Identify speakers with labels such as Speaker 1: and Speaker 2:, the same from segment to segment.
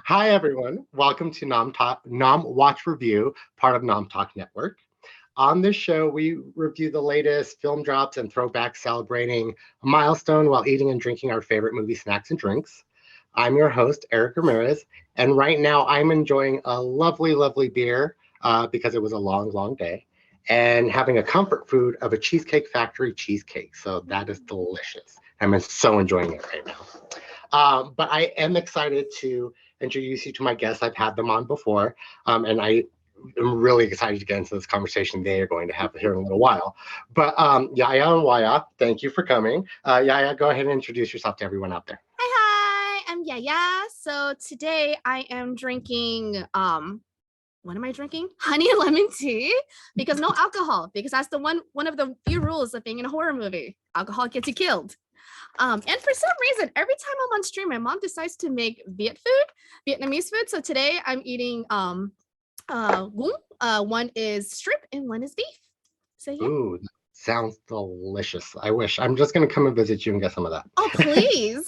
Speaker 1: Hi, everyone. Welcome to Nom Talk, Nom Watch Review, part of Nom Talk Network. On this show, we review the latest film drops and throwbacks celebrating a milestone while eating and drinking our favorite movie snacks and drinks. I'm your host, Erric Ramirez, and right now I'm enjoying a lovely, lovely beer because it was a long, long day, and having a comfort food of a Cheesecake Factory cheesecake. So that is delicious. I'm so enjoying it right now. But I am excited to introduce you to my guests. I've had them on before, and I am really excited to get into this conversation they are going to have here in a little while. But Yaya and Waiya, thank you for coming. Yaya, go ahead and introduce yourself to everyone out there.
Speaker 2: Hi, I'm Yaya. So today I am drinking what am I drinking? Honey and lemon tea because no alcohol, because that's the one of the few rules of being in a horror movie. Alcohol gets you killed. And for some reason, every time I'm on stream, my mom decides to make Vietnamese food. So today I'm eating goong. One is shrimp and one is beef. So yeah.
Speaker 1: Ooh, sounds delicious. I wish. I'm just going to come and visit you and get some of that.
Speaker 2: Oh, please.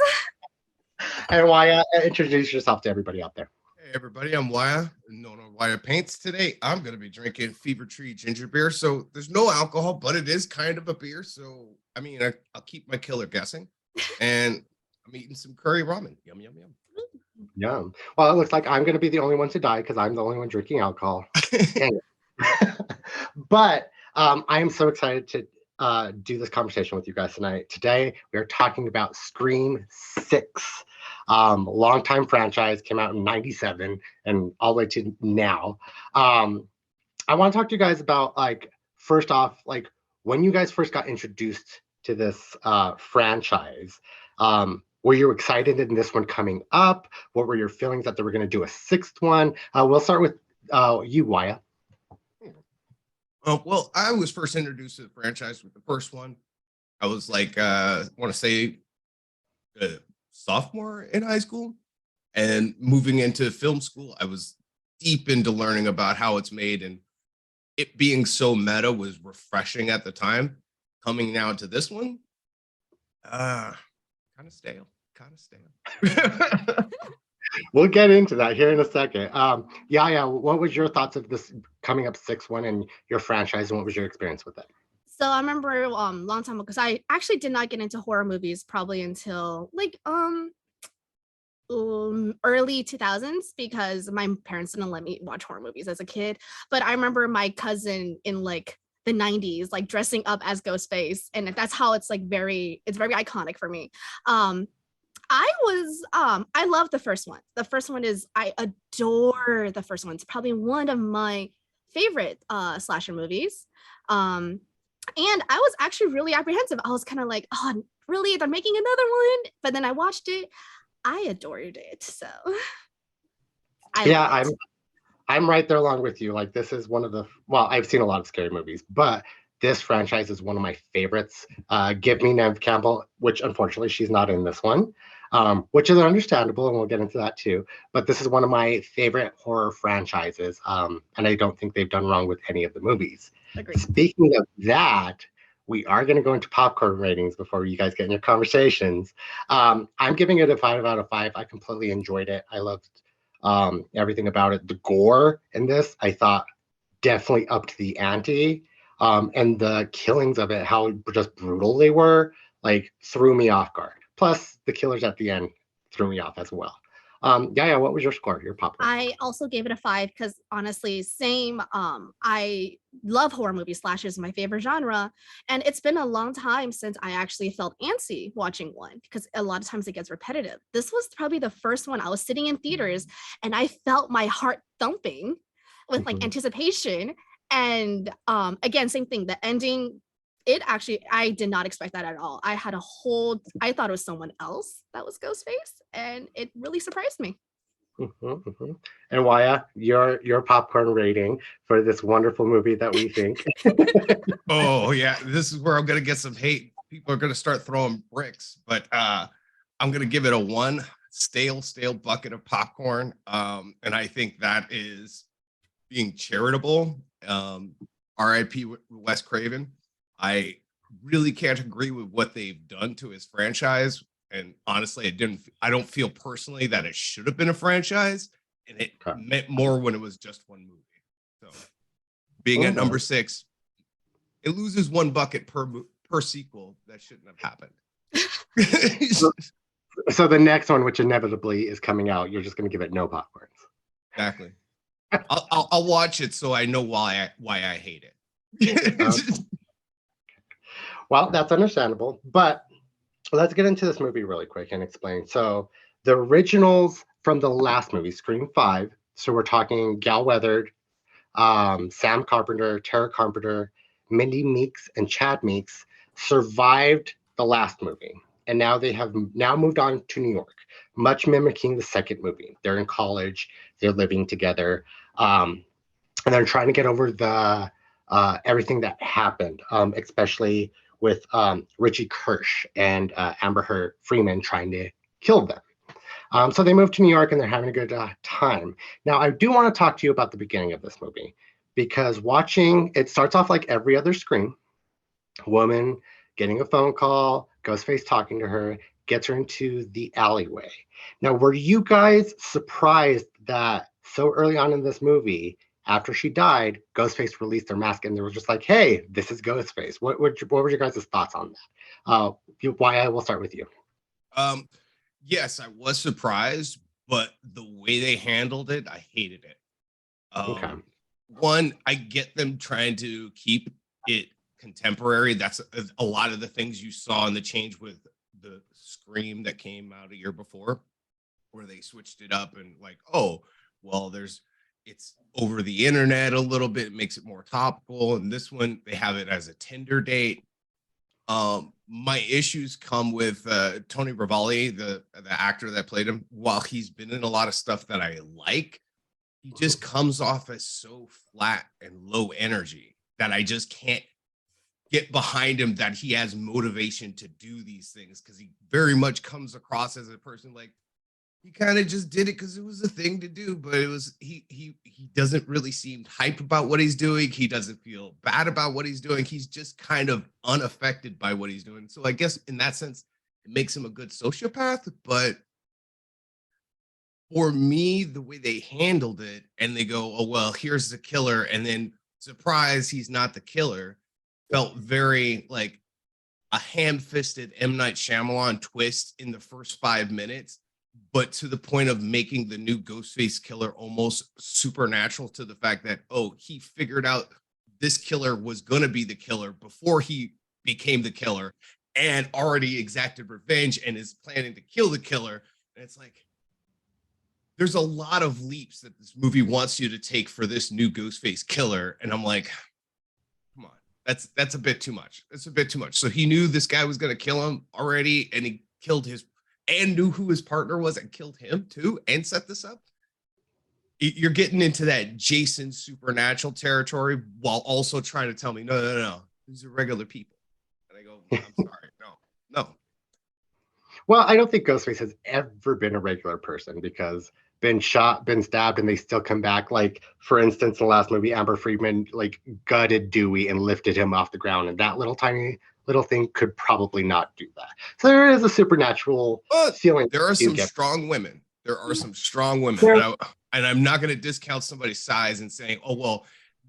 Speaker 1: And Waiya, introduce yourself to everybody out there.
Speaker 3: Hey everybody, I'm Waiya, known as Waiya Paints. Today, I'm going to be drinking Fever Tree ginger beer. So there's no alcohol, but it is kind of a beer. So, I mean, I'll keep my killer guessing. And I'm eating some curry ramen. Yum, yum, yum.
Speaker 1: Yum. Well, it looks like I'm going to be the only one to die because I'm the only one drinking alcohol. Dang it. But I am so excited to do this conversation with you guys tonight. Today, we are talking about Scream 6. Longtime franchise, came out in 97 and all the way to now. I want to talk to you guys about, like, first off, like, when you guys first got introduced to this franchise, were you excited in this one coming up? What were your feelings that they were going to do a sixth one? We'll start with you, Waiya.
Speaker 3: Well, I was first introduced to the franchise with the first one. I was like, I want to say a sophomore in high school. And moving into film school, I was deep into learning about how it's made. And it being so meta was refreshing at the time. Coming now to this one, kind of stale.
Speaker 1: We'll get into that here in a second. Yaya, what was your thoughts of this coming up sixth one and your franchise, and what was your experience with it?
Speaker 2: So I remember long time ago, because I actually did not get into horror movies probably until like early 2000s, because my parents didn't let me watch horror movies as a kid. But I remember my cousin in like the 90s like dressing up as Ghostface, and that's how it's very iconic for me. I love the first one. The first one is, I adore the first one. It's probably one of my favorite slasher movies. And I was actually really apprehensive. I was kind of like, oh, really? They're making another one? But then I watched it. I adored it. So
Speaker 1: I'm right there along with you. Like, this is one of the, well, I've seen a lot of scary movies, but this franchise is one of my favorites. Give me Nev Campbell, which unfortunately she's not in this one, which is understandable, and we'll get into that too. But this is one of my favorite horror franchises, and I don't think they've done wrong with any of the movies.
Speaker 2: agreed.
Speaker 1: Speaking of that, we are going to go into popcorn ratings before you guys get in your conversations. I'm giving it a 5 out of 5. I completely enjoyed it. I loved everything about it. The gore in this, I thought, definitely upped the ante. And the killings of it, how just brutal they were, like, threw me off guard. Plus, the killers at the end threw me off as well. Yaya, what was your score, your popcorn?
Speaker 2: I also gave it a 5 because honestly, same. I love horror movies. Slasher is my favorite genre, and it's been a long time since I actually felt antsy watching one, because a lot of times it gets repetitive. This was probably the first one I was sitting in theaters, and I felt my heart thumping with like anticipation. And again, same thing. The ending, I did not expect that at all. I thought it was someone else that was Ghostface, and it really surprised me.
Speaker 1: And Waiya, your popcorn rating for this wonderful movie that we think.
Speaker 3: Oh, yeah. This is where I'm going to get some hate. People are going to start throwing bricks, but I'm going to give it a 1 stale bucket of popcorn. And I think that is being charitable. R.I.P. Wes Craven. I really can't agree with what they've done to his franchise, And honestly, I don't feel personally that it should have been a franchise, and it meant more when it was just one movie. So being at number 6, it loses 1 bucket per sequel. That shouldn't have happened.
Speaker 1: So the next one, which inevitably is coming out, you're just going to give it no popcorns.
Speaker 3: Exactly. I'll watch it so I know why I hate it.
Speaker 1: Well, that's understandable, but let's get into this movie really quick and explain. So the originals from the last movie, Scream 5. So we're talking Gal Weathered, Sam Carpenter, Tara Carpenter, Mindy Meeks, and Chad Meeks survived the last movie. And now they have moved on to New York, much mimicking the second movie. They're in college, they're living together, and they're trying to get over the everything that happened, especially with Richie Kirsch and Amber Heard Freeman trying to kill them. So they moved to New York and they're having a good time. Now, I do want to talk to you about the beginning of this movie, because watching, it starts off like every other Scream. Woman getting a phone call, Ghostface talking to her, gets her into the alleyway. Now, were you guys surprised that so early on in this movie, after she died, Ghostface released their mask and they were just like, hey, this is Ghostface? What were your guys' thoughts on that? Waiya, we'll start with you.
Speaker 3: Yes, I was surprised, but the way they handled it, I hated it.
Speaker 1: Okay.
Speaker 3: One, I get them trying to keep it contemporary. That's a lot of the things you saw in the change with the Scream that came out a year before, where they switched it up and like, oh, well, it's over the internet a little bit, it makes it more topical. And this one, they have it as a Tinder date. My issues come with Tony Revolli, the actor that played him. While he's been in a lot of stuff that I like, he just comes off as so flat and low energy that I just can't get behind him, that he has motivation to do these things, because he very much comes across as a person like he kind of just did it because it was a thing to do, but it was he doesn't really seem hype about what he's doing. He doesn't feel bad about what he's doing. He's just kind of unaffected by what he's doing. So I guess in that sense, it makes him a good sociopath. But for me, the way they handled it, and they go, oh, well, here's the killer, and then surprise, he's not the killer, felt very like a ham-fisted M. Night Shyamalan twist in the first 5 minutes, but to the point of making the new Ghostface killer almost supernatural, to the fact that, oh, he figured out this killer was going to be the killer before he became the killer and already exacted revenge and is planning to kill the killer. And it's like, there's a lot of leaps that this movie wants you to take for this new Ghostface killer. And I'm like, come on, that's a bit too much. That's a bit too much. So he knew this guy was going to kill him already, and he killed and knew who his partner was and killed him too, and set this up. You're getting into that Jason supernatural territory while also trying to tell me, no, these are regular people. And I go, I'm sorry, no.
Speaker 1: Well, I don't think Ghostface has ever been a regular person, because been shot, been stabbed, and they still come back. Like, for instance, in the last movie, Amber Freeman like gutted Dewey and lifted him off the ground, and that little tiny little thing could probably not do that. So there is a supernatural feeling.
Speaker 3: There are some strong women. And I'm not going to discount somebody's size and saying, oh, well,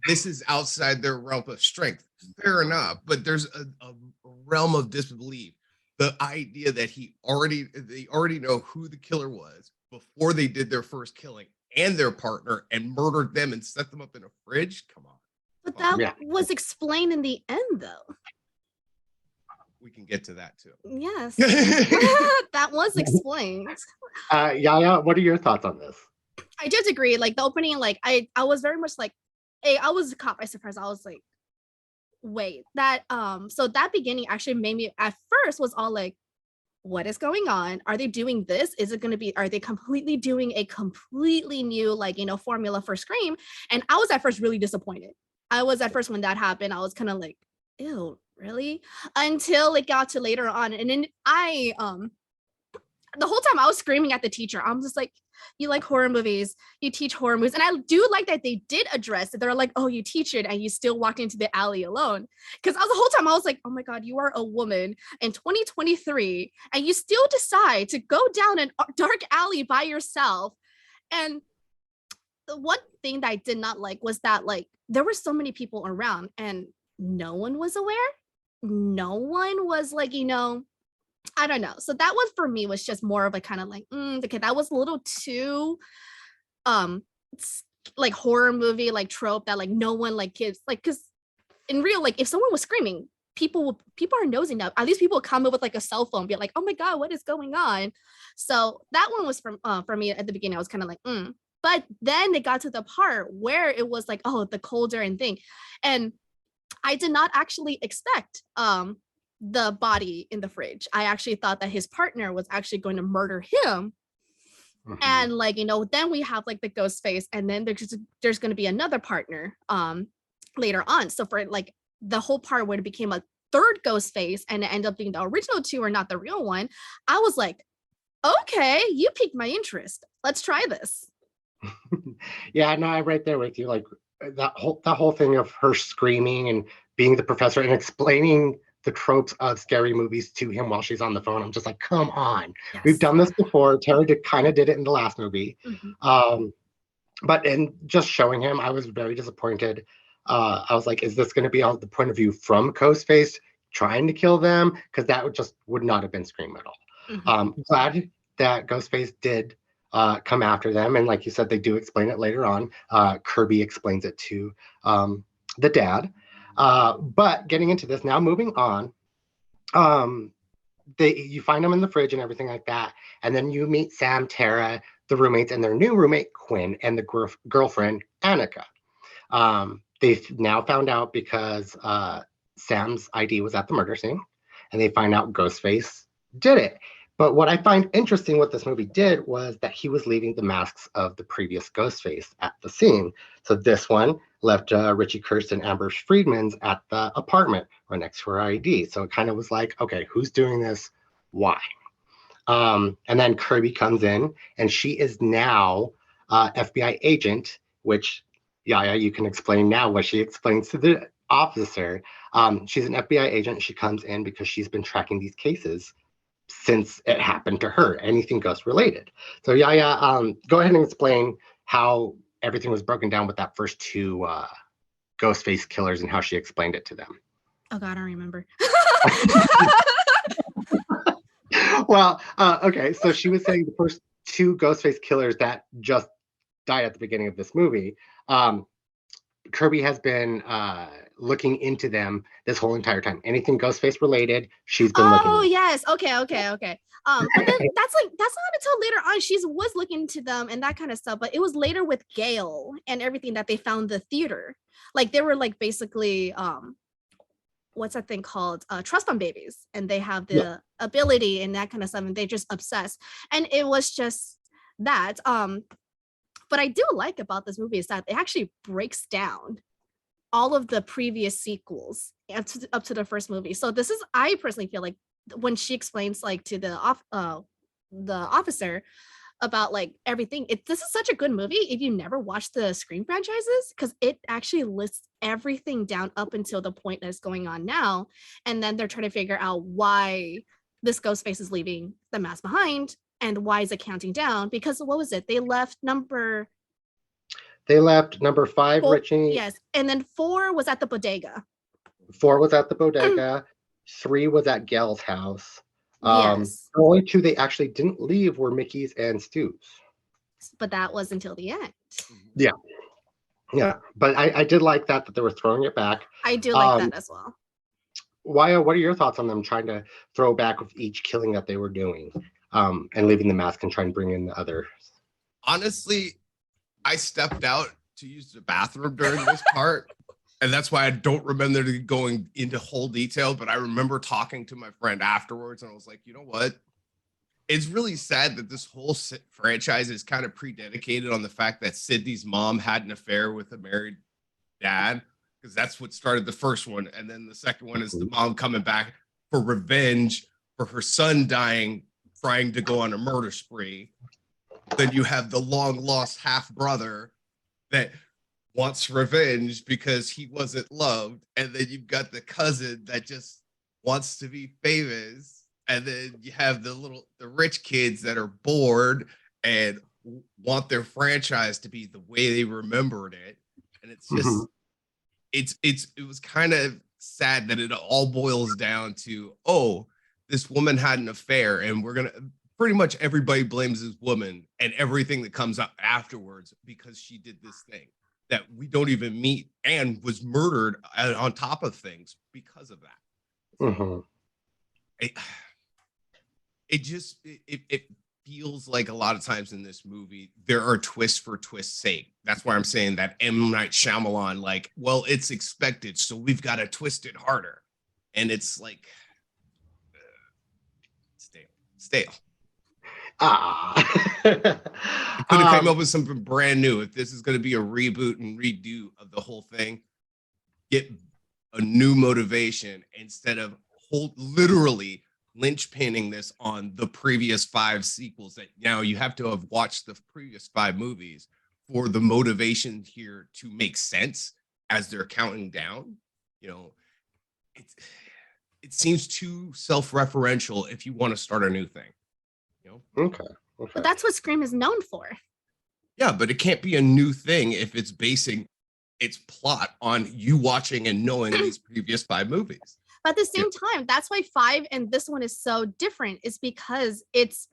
Speaker 3: this is outside their realm of strength. Fair enough. But there's a realm of disbelief. The idea that they already know who the killer was before they did their first killing, and their partner, and murdered them and set them up in a fridge. Come on.
Speaker 2: But that was explained in the end, though.
Speaker 3: We can get to that too.
Speaker 2: Yes. That was explained.
Speaker 1: Yaya, what are your thoughts on this?
Speaker 2: I did agree. Like the opening, like I was very much like, hey, I was caught by surprise. I was like, wait, that so that beginning actually made me, at first was all like, what is going on? Are they doing this? Is it going to be, are they completely doing a completely new, like, formula for Scream? And I was at first really disappointed. When that happened, I was kind of like, ew, really? Until it got to later on. And then the whole time I was screaming at the teacher. I'm just like, you like horror movies, you teach horror movies. And I do like that they did address it. They're like, oh, you teach it and you still walked into the alley alone. Because the whole time I was like, oh my God, you are a woman in 2023 and you still decide to go down a dark alley by yourself. And the one thing that I did not like was that like there were so many people around and no one was aware. No one was like, I don't know. So that one for me was just more of a kind of like, okay, that was a little too like horror movie like trope that like no one like kids like, because in real, like if someone was screaming, people are nosing up. At least people would come up with like a cell phone, be like, oh my God, what is going on? So that one was for me at the beginning. I was kind of like, But then they got to the part where it was like, oh, the colder and thing. And I did not actually expect the body in the fridge. I actually thought that his partner was actually going to murder him. And like, then we have like the ghost face, and then there's going to be another partner later on. So for like the whole part where it became a third ghost face and it ended up being the original two or not the real one, I was like, okay, you piqued my interest. Let's try this.
Speaker 1: Yeah, no, I'm right there with you. Like that whole thing of her screaming and being the professor and explaining the tropes of scary movies to him while she's on the phone. I'm just like, come on. Yes. We've done this before. Tara kind of did it in the last movie. But in just showing him, I was very disappointed. I was like, is this going to be on the point of view from Ghostface trying to kill them? Because that would not have been Scream at all. Glad that Ghostface did come after them. And like you said, they do explain it later on. Kirby explains it to the dad. But getting into this now, moving on, you find them in the fridge and everything like that. And then you meet Sam, Tara, the roommates, and their new roommate, Quinn, and the girlfriend, Annika. They've now found out because Sam's ID was at the murder scene, and they find out Ghostface did it. But what I find interesting what this movie did was that he was leaving the masks of the previous Ghostface at the scene. So this one left Richie Kirst and Amber Friedman's at the apartment right next to her ID. So it kind of was like, okay, who's doing this? Why? And then Kirby comes in, and she is now FBI agent, which, Yaya, you can explain now what she explains to the officer. She's an FBI agent. She comes in because she's been tracking these cases since it happened to her, anything ghost related. So Yaya, go ahead and explain how everything was broken down with that first two Ghostface killers and how she explained it to them.
Speaker 2: Oh God, I don't remember.
Speaker 1: Well, okay, so she was saying the first two Ghostface killers that just died at the beginning of this movie, Kirby has been looking into them this whole entire time. Anything Ghostface related, she's been looking.
Speaker 2: Oh yes, okay. But then that's not until later on she was looking into them and that kind of stuff. But it was later with Gail and everything that they found the theater. Like they were like basically what's that thing called? Trust fund babies, and they have the ability and that kind of stuff, and they just obsessed. And it was just that. What I do like about this movie is that it actually breaks down all of the previous sequels up to the first movie. So this is, I personally feel like when she explains like to the officer about like everything, this is such a good movie if you never watched the Scream franchises, because it actually lists everything down up until the point that's going on now. And then they're trying to figure out why this Ghostface is leaving the mask behind. And why is it counting down? Because what was it? They left number
Speaker 1: 5,
Speaker 2: 4,
Speaker 1: Richie.
Speaker 2: Yes. And then 4 was at the bodega.
Speaker 1: 4 was at the bodega. 3 was at Gail's house.
Speaker 2: Yes.
Speaker 1: The only 2 they actually didn't leave were Mickey's and Stu's.
Speaker 2: But that was until the end.
Speaker 1: Yeah. But I did like that they were throwing it back.
Speaker 2: I do like that as well.
Speaker 1: Waiya, what are your thoughts on them trying to throw back with each killing that they were doing? And leaving the mask and trying to bring in the others.
Speaker 3: Honestly, I stepped out to use the bathroom during this part, and that's why I don't remember going into whole detail, but I remember talking to my friend afterwards, and I was like, you know what? It's really sad that this whole franchise is kind of pre-dedicated on the fact that Sydney's mom had an affair with a married dad, because that's what started the first one, and then the second one is the mom coming back for revenge for her son dying, trying to go on a murder spree. Then you have the long lost half brother that wants revenge because he wasn't loved. And then you've got the cousin that just wants to be famous. And then you have the rich kids that are bored and want their franchise to be the way they remembered it. And it's just, it was kind of sad that it all boils down to, oh, this woman had an affair and we're going to, pretty much everybody blames this woman and everything that comes up afterwards because she did this thing that we don't even meet and was murdered on top of things because of that. It feels like a lot of times in this movie, there are twists for twist's sake. That's why I'm saying that M. Night Shyamalan, like, well, it's expected, so we've got to twist it harder. And it's like, stale. Could have come up with something brand new. If this is going to be a reboot and redo of the whole thing, get a new motivation instead of literally linchpinning this on the previous 5 sequels that now you have to have watched the previous 5 movies for the motivation here to make sense as they're counting down. You know, it seems too self-referential if you want to start a new thing. You know?
Speaker 1: Okay.
Speaker 2: But that's what Scream is known for.
Speaker 3: Yeah, but it can't be a new thing if it's basing its plot on you watching and knowing these previous 5 movies.
Speaker 2: But at the same time, that's why 5 and this one is so different, is because it's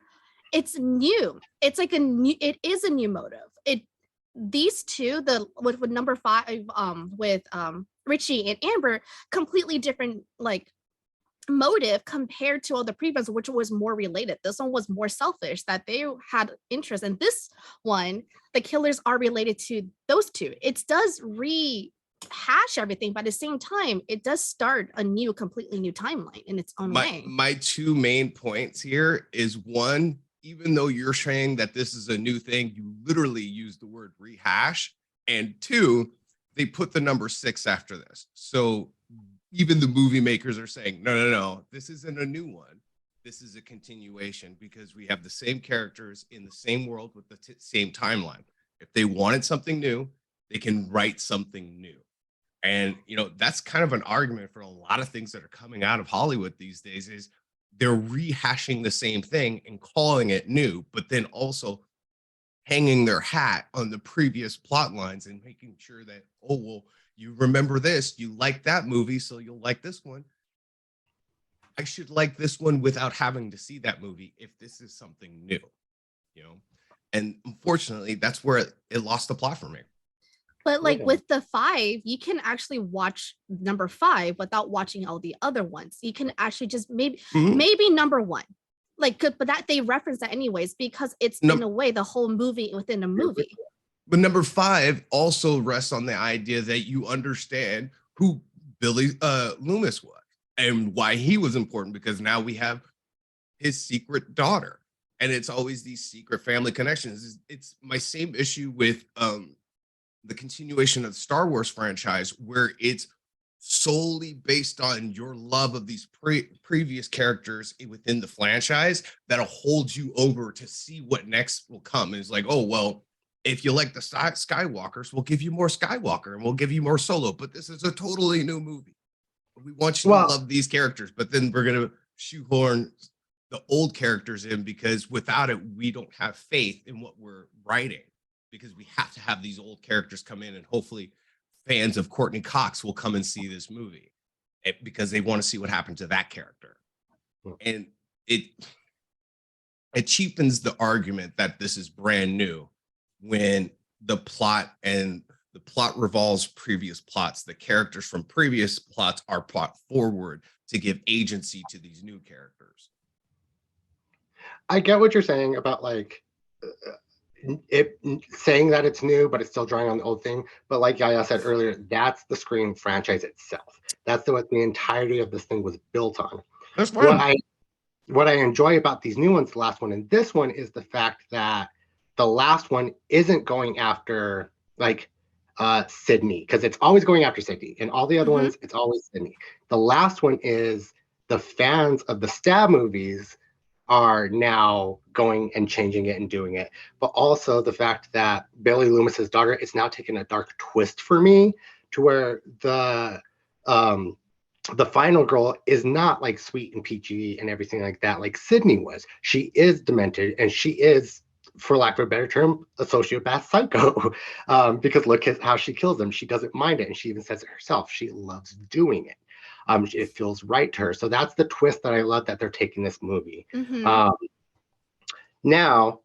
Speaker 2: new. It's like it is a new motive. These two, with number 5, with Richie and Amber, completely different like motive compared to all the previous, which was more related. This one was more selfish, that they had interest, and this one, the killers are related to those two. It does rehash everything, but at the same time, it does start a completely new timeline in its own way.
Speaker 3: My 2 main points here is, one, even though you're saying that this is a new thing, you literally use the word rehash, and 2, they put the number 6 after this. So even the movie makers are saying, no, this isn't a new one. This is a continuation because we have the same characters in the same world with the same timeline. If they wanted something new, they can write something new. And, you know, that's kind of an argument for a lot of things that are coming out of Hollywood these days, is they're rehashing the same thing and calling it new, but then also hanging their hat on the previous plot lines and making sure that, oh, well, you remember this, you like that movie, so you'll like this one. I should like this one without having to see that movie if this is something new, you know? And unfortunately, that's where it lost the plot for me.
Speaker 2: But like with the 5, you can actually watch number 5 without watching all the other ones. You can actually just maybe number 1. Like, but that they reference that anyways, because it's in a way the whole movie within a movie.
Speaker 3: But number 5 also rests on the idea that you understand who Billy Loomis was and why he was important, because now we have his secret daughter, and it's always these secret family connections. It's my same issue with the continuation of the Star Wars franchise, where it's solely based on your love of these previous characters within the franchise that'll hold you over to see what next will come. And it's like, oh, well, if you like the Skywalkers, we'll give you more Skywalker and we'll give you more Solo, but this is a totally new movie. We want you to love these characters, but then we're going to shoehorn the old characters in, because without it, we don't have faith in what we're writing, because we have to have these old characters come in, and hopefully fans of Courtney Cox will come and see this movie because they want to see what happened to that character. And it cheapens the argument that this is brand new, when the plot revolves previous plots. The characters from previous plots are brought forward to give agency to these new characters.
Speaker 1: I get what you're saying about like it saying that it's new, but it's still drawing on the old thing. But like Yaya said earlier, that's the Scream franchise itself. That's what the entirety of this thing was built on.
Speaker 3: That's fine.
Speaker 1: What I enjoy about these new ones, the last one and this one, is the fact that the last one isn't going after like Sydney, because it's always going after Sydney, and all the other ones, it's always Sydney. The last one is the fans of the Stab movies are now going and changing it and doing it. But also the fact that Bailey Loomis's daughter is now taking a dark twist for me, to where the final girl is not like sweet and peachy and everything like that, like Sydney was. She is demented, and she is, for lack of a better term, a sociopath psycho. Because look at how she kills them. She doesn't mind it, and she even says it herself. She loves doing it. It feels right to her. So that's the twist that I love that they're taking this movie. Now,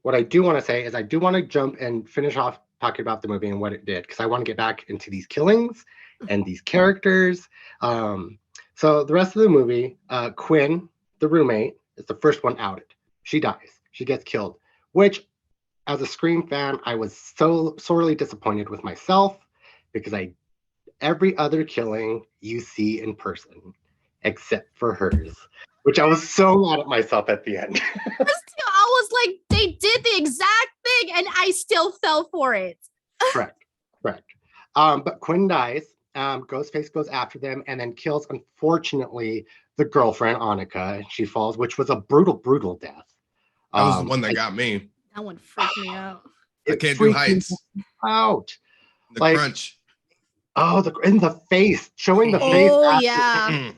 Speaker 1: what I do want to say is I do want to jump and finish off talking about the movie and what it did, because I want to get back into these killings and these characters. So the rest of the movie, Quinn, the roommate, is the first one outed. She dies. She gets killed, which, as a Scream fan, I was so sorely disappointed with myself, because every other killing you see in person except for hers, which I was so mad at myself at the end.
Speaker 2: I was like, they did the exact thing and I still fell for it.
Speaker 1: Correct. But Quinn dies. Ghostface goes after them and then kills, unfortunately, the girlfriend, Annika. She falls, which was a brutal death.
Speaker 3: That was the one that got me.
Speaker 2: That one freaked me out.
Speaker 3: I can't do heights.
Speaker 1: Out.
Speaker 3: The crunch.
Speaker 1: Oh, in the face, showing the face.
Speaker 2: Oh, yeah.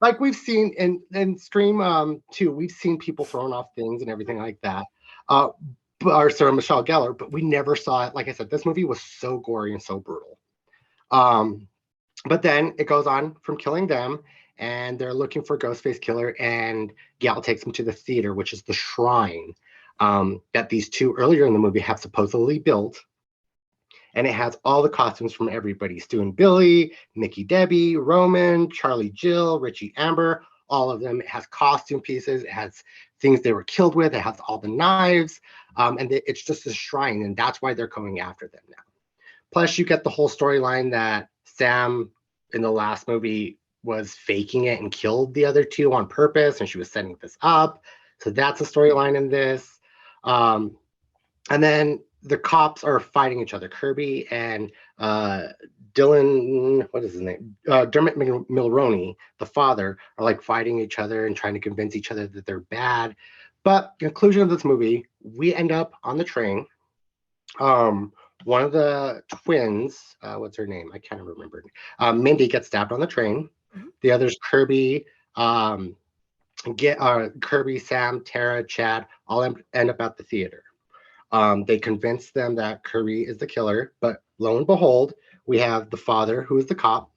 Speaker 1: Like we've seen in Scream 2, we've seen people throwing off things and everything like that. Or Sarah Michelle Gellar, but we never saw it. Like I said, this movie was so gory and so brutal. But then it goes on from killing them, and they're looking for Ghostface Killer, and Gal takes them to the theater, which is the shrine that these two earlier in the movie have supposedly built. And it has all the costumes from everybody: Stu and Billy, Mickey Debbie, Roman, Charlie Jill, Richie Amber, all of them. It has costume pieces. It has things they were killed with. It has all the knives. And it's just a shrine, and that's why they're going after them now. Plus, you get the whole storyline that Sam in the last movie was faking it and killed the other two on purpose, and she was setting this up. So that's a storyline in this. And then the cops are fighting each other. Kirby and Dylan, what is his name? Dermot Mulroney, the father, are like fighting each other and trying to convince each other that they're bad. But conclusion of this movie, we end up on the train. One of the twins, what's her name? I can't remember. Mindy gets stabbed on the train. The others, Kirby, Kirby, Sam, Tara, Chad, all end up at the theater. They convince them that Kirby is the killer, but lo and behold, we have the father, who is the cop,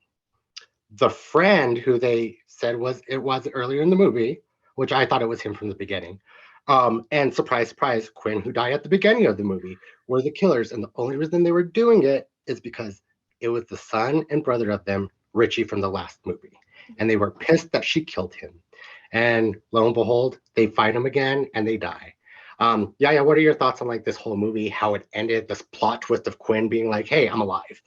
Speaker 1: the friend who they said was earlier in the movie, which I thought it was him from the beginning, and surprise, surprise, Quinn, who died at the beginning of the movie, were the killers. And the only reason they were doing it is because it was the son and brother of them, Richie, from the last movie, and they were pissed that she killed him. And lo and behold, they fight him again and they die. Yaya, what are your thoughts on like this whole movie, how it ended, this plot twist of Quinn being like, hey, I'm alive?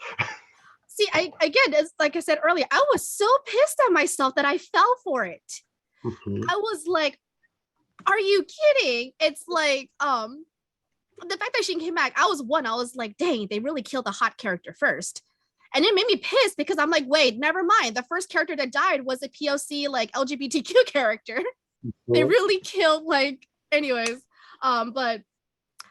Speaker 2: See, it's like I said earlier, I was so pissed at myself that I fell for it. I was like, are you kidding? It's like, the fact that she came back, I was like, dang, they really killed the hot character first. And it made me pissed because I'm like, wait, never mind. The first character that died was a POC, like LGBTQ character. They really killed, like, anyways. But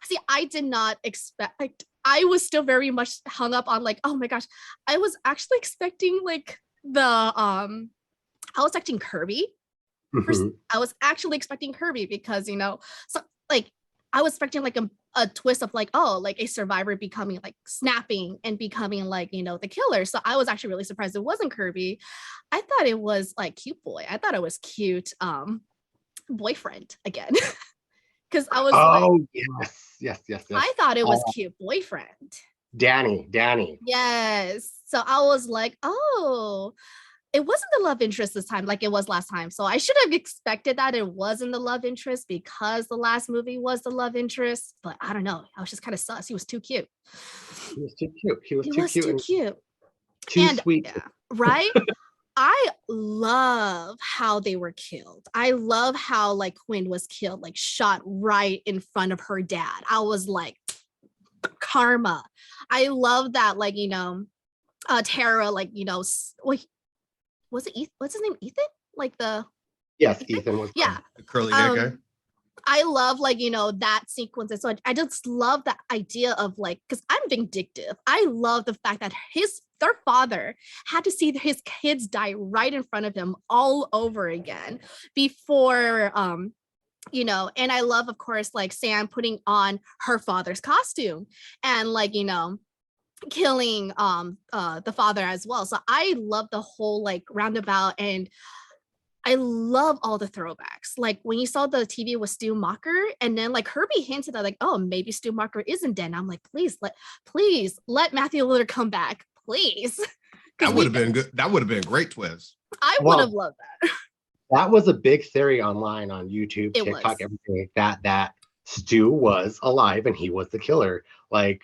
Speaker 2: see, I did not expect, like, I was still very much hung up on like, oh my gosh, I was actually expecting like I was expecting Kirby. I was actually expecting Kirby because, so like I was expecting like a twist of like, oh, like a survivor becoming like snapping and becoming like, the killer. So I was actually really surprised it wasn't Kirby. I thought it was like cute boy. I thought it was cute boyfriend again. Because I was
Speaker 1: yes.
Speaker 2: I thought it was cute boyfriend.
Speaker 1: Danny.
Speaker 2: Yes. So I was like, oh, it wasn't the love interest this time like it was last time. So I should have expected that it wasn't the love interest because the last movie was the love interest. But I don't know. I was just kind of sus. He was too cute.
Speaker 1: He was too cute. He was
Speaker 2: too cute.
Speaker 1: Too sweet.
Speaker 2: Yeah, right? I love how they were killed. I love how like Quinn was killed, like shot right in front of her dad. I was like, karma. I love that, like, Tara, like, was it what's his name? Ethan? Like the
Speaker 1: Yes, Ethan was
Speaker 2: Yeah.
Speaker 3: The curly hair guy.
Speaker 2: I love like, that sequence. And so I just love the idea of like, because I'm vindictive. I love the fact that their father had to see his kids die right in front of him all over again before and I love, of course, like Sam putting on her father's costume and like, killing the father as well. So I love the whole like roundabout, and I love all the throwbacks. Like when you saw the TV with Stu Macher, and then like Herbie hinted that like, oh, maybe Stu Macher isn't dead. And I'm like, please let Matthew Lillard come back, please.
Speaker 3: That would have been good. That would have been a great twist.
Speaker 2: I would have loved that.
Speaker 1: That was a big theory online on YouTube,
Speaker 2: It
Speaker 1: TikTok,
Speaker 2: was.
Speaker 1: everything that Stu was alive and he was the killer. Like,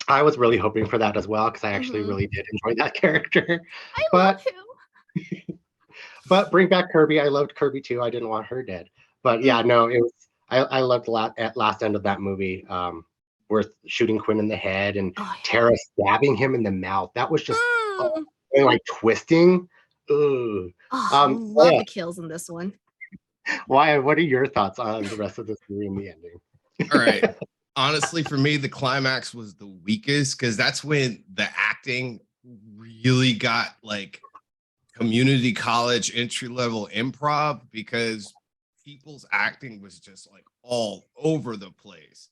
Speaker 1: I was really hoping for that as well because I actually really did enjoy that character.
Speaker 2: I love him.
Speaker 1: But bring back Kirby. I loved Kirby too. I didn't want her dead. But yeah, no, it was. I loved at last end of that movie, where shooting Quinn in the head and Tara stabbing him in the mouth. That was just and like twisting. Ooh.
Speaker 2: I love the kills in this one.
Speaker 1: Why? What are your thoughts on the rest of this movie and the ending?
Speaker 3: All right. Honestly, for me, the climax was the weakest because that's when the acting really got like community college entry level improv, because people's acting was just like all over the place,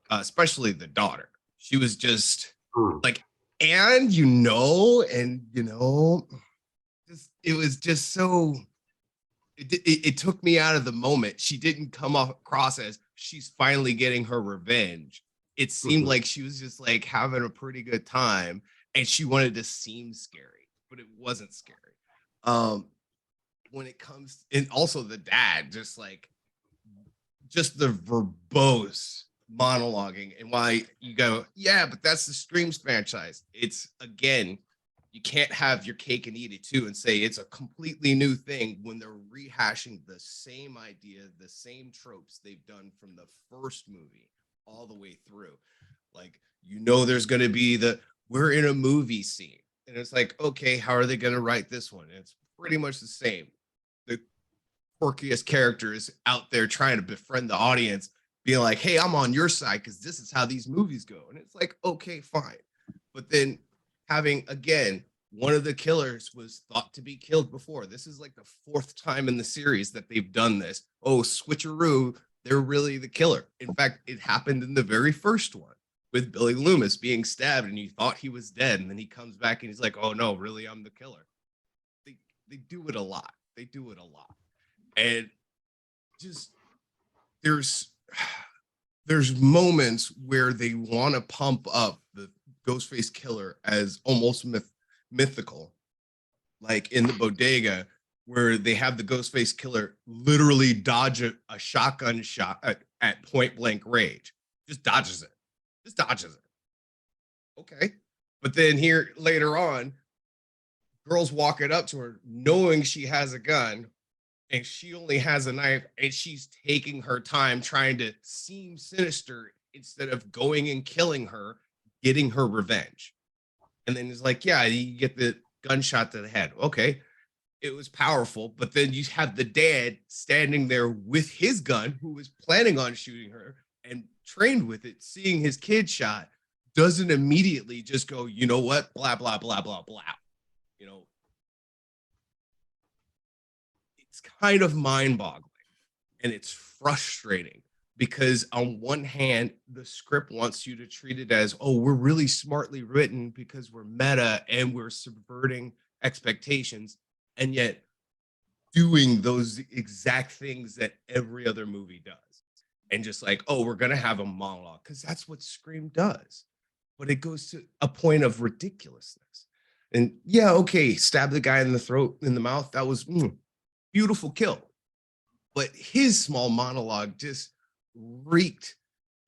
Speaker 3: especially the daughter. She was just like, and it was just so. It took me out of the moment. She didn't come across as she's finally getting her revenge. It seemed like she was just like having a pretty good time, and she wanted to seem scary, but it wasn't scary. When it comes, and also the dad, just the verbose monologuing, and why you go, yeah, but that's the Screams franchise. It's, again, you can't have your cake and eat it too and say it's a completely new thing when they're rehashing the same idea, the same tropes they've done from the first movie all the way through. Like, there's going to be we're in a movie scene. And it's like, okay, how are they going to write this one? And it's pretty much the same. The quirkiest character is out there trying to befriend the audience, being like, hey, I'm on your side because this is how these movies go. And it's like, okay, fine. But then having, again, one of the killers was thought to be killed before. This is like the fourth time in the series that they've done this. Oh, switcheroo, they're really the killer. In fact, it happened in the very first one with Billy Loomis being stabbed and you thought he was dead. And then he comes back and he's like, oh no, really, I'm the killer. They do it a lot. They do it a lot. And just there's moments where they want to pump up the Ghostface killer as almost mythical, like in the bodega, where they have the Ghostface killer literally dodge a shotgun shot at point blank range. Just dodges it. Okay. But then here later on, girls walking up to her knowing she has a gun and she only has a knife, and she's taking her time trying to seem sinister instead of going and killing her, getting her revenge. And then it's like, yeah, you get the gunshot to the head. Okay, it was powerful. But then you have the dad standing there with his gun, who was planning on shooting her and trained with it, seeing his kid shot, doesn't immediately just go, you know what, blah, blah, blah, blah, blah. It's kind of mind-boggling, and it's frustrating. Because on one hand, the script wants you to treat it as, oh, we're really smartly written because we're meta and we're subverting expectations, and yet doing those exact things that every other movie does. And just like, oh, we're going to have a monologue because that's what Scream does. But it goes to a point of ridiculousness. And yeah, okay, stab the guy in the throat, in the mouth. That was beautiful kill. But his small monologue just reeked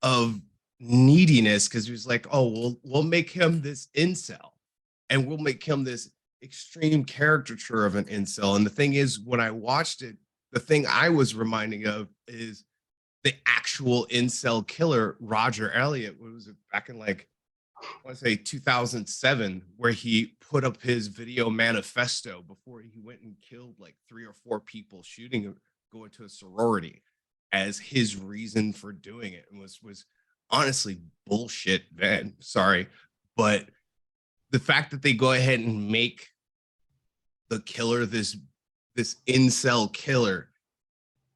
Speaker 3: of neediness, because he was like, oh, we'll make him this incel, and we'll make him this extreme caricature of an incel. And the thing is, when I watched it, the thing I was reminding of is the actual incel killer, Roger Elliott. What was it, back in like want to say 2007, where he put up his video manifesto before he went and killed like 3 or 4 people, shooting, going to a sorority as his reason for doing it, and was honestly bullshit, man. Sorry, but the fact that they go ahead and make the killer this incel killer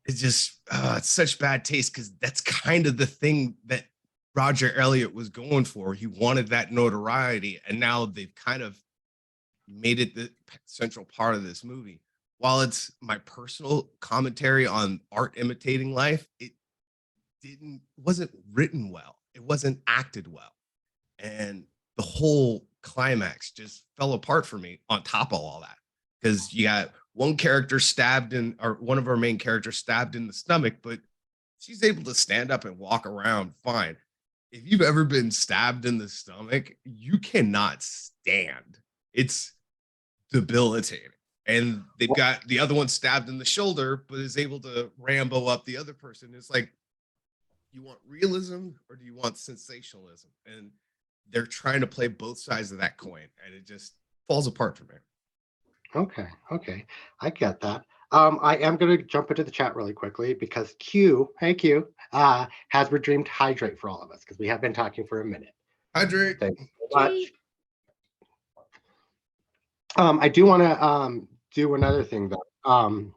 Speaker 3: is just it's such bad taste, because that's kind of the thing that Roger Elliott was going for. He wanted that notoriety, and now they've kind of made it the central part of this movie. While it's my personal commentary on art imitating life, it wasn't written well. It wasn't acted well. And the whole climax just fell apart for me on top of all that. Because you got one character stabbed in, or one of our main characters stabbed in the stomach, but she's able to stand up and walk around fine. If you've ever been stabbed in the stomach, you cannot stand. It's debilitating. And they've got the other one stabbed in the shoulder, but is able to Rambo up the other person. It's like, you want realism or do you want sensationalism? And they're trying to play both sides of that coin, and it just falls apart for me.
Speaker 1: Okay, I get that. I am going to jump into the chat really quickly because Q, hey Q, has redeemed hydrate for all of us because we have been talking for a minute.
Speaker 3: Hydrate.
Speaker 1: Thanks so much. I do want to do another thing though.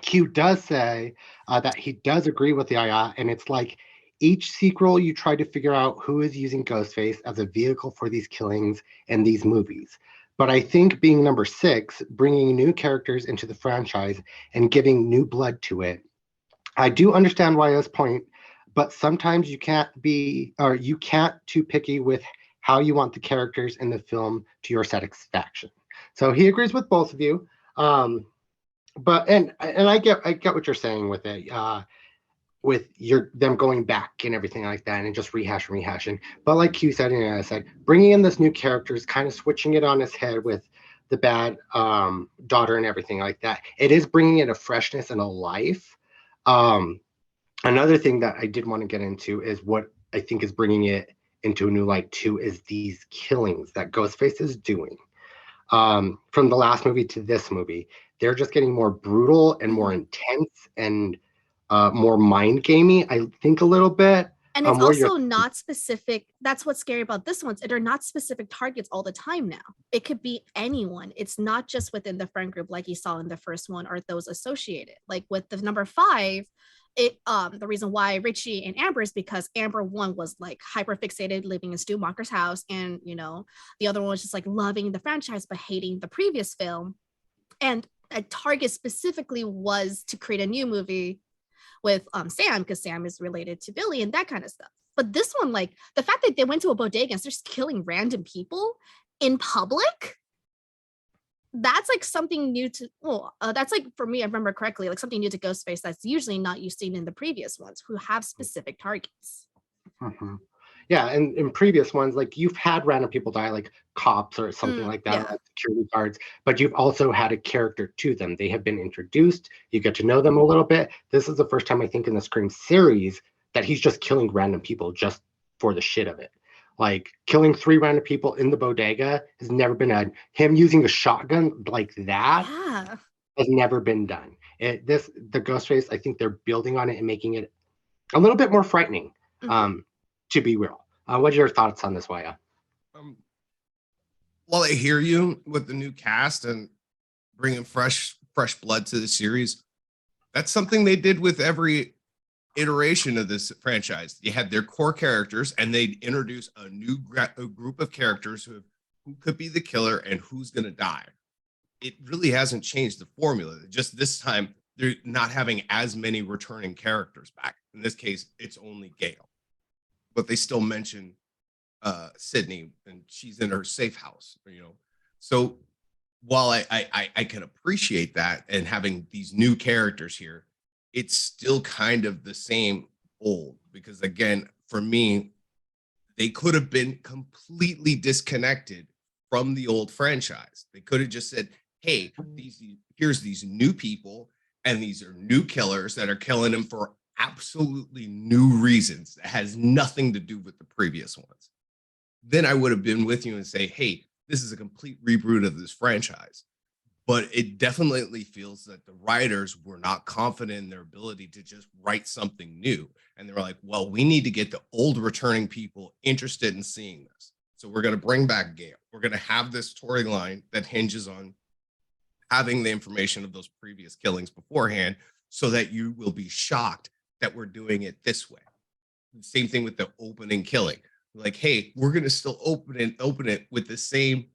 Speaker 1: Q does say that he does agree with Yaya, and it's like each sequel you try to figure out who is using Ghostface as a vehicle for these killings and these movies. But I think being number 6, bringing new characters into the franchise and giving new blood to it, I do understand Waya's point, but sometimes you can't too picky with how you want the characters in the film to your satisfaction. So he agrees with both of you. But I get what you're saying with it, with them going back and everything like that, and just rehashing. But like you said, and I said, bringing in this new characters, kind of switching it on its head with the bad daughter and everything like that. It is bringing in a freshness and a life. Another thing that I did want to get into is what I think is bringing it into a new light too is these killings that Ghostface is doing. From the last movie to this movie, they're just getting more brutal and more intense and more mind gamey, I think, a little bit.
Speaker 2: And it's also not specific. That's what's scary about this one. They're not specific targets all the time now. It could be anyone. It's not just within the friend group like you saw in the first one or those associated. Like with the number 5, the reason why Richie and Amber is because Amber, one, was like hyper fixated living in Stu Macher's house, and the other one was just like loving the franchise but hating the previous film. And a target specifically was to create a new movie with Sam, because Sam is related to Billy and that kind of stuff. But this one, like the fact that they went to a bodega and they're just killing random people in public, that's like something new to, that's like, for me, I remember correctly, like something new to Ghostface that's usually not you've seen in the previous ones who have specific targets.
Speaker 1: Mm-hmm. Yeah, and in previous ones, like you've had random people die, like cops or something like that, like security guards, but you've also had a character to them. They have been introduced. You get to know them a little bit. This is the first time I think in the Scream series that he's just killing random people just for the shit of it. Like killing 3 random people in the bodega has never been done. Him using a shotgun like that has never been done. The Ghostface, I think they're building on it and making it a little bit more frightening. To be real. What are your thoughts on this, Waiya?
Speaker 3: While I hear you with the new cast and bringing fresh blood to the series, that's something they did with every iteration of this franchise. You had their core characters, and they'd introduce a new group of characters who could be the killer and who's going to die. It really hasn't changed the formula. Just this time, they're not having as many returning characters back. In this case, it's only Gale. But they still mention Sydney, and she's in her safe house, So while I can appreciate that and having these new characters here, it's still kind of the same old, because again, for me, they could have been completely disconnected from the old franchise. They could have just said, hey, here's these new people, and these are new killers that are killing them for absolutely new reasons that has nothing to do with the previous ones. then I would have been with you and say, hey, this is a complete reboot of this franchise. But it definitely feels that the writers were not confident in their ability to just write something new. And they were like, well, we need to get the old returning people interested in seeing this. So we're going to bring back Gale. We're going to have this storyline that hinges on having the information of those previous killings beforehand so that you will be shocked that we're doing it this way. Same thing with the opening killing. Like, hey, we're going to still open it with the same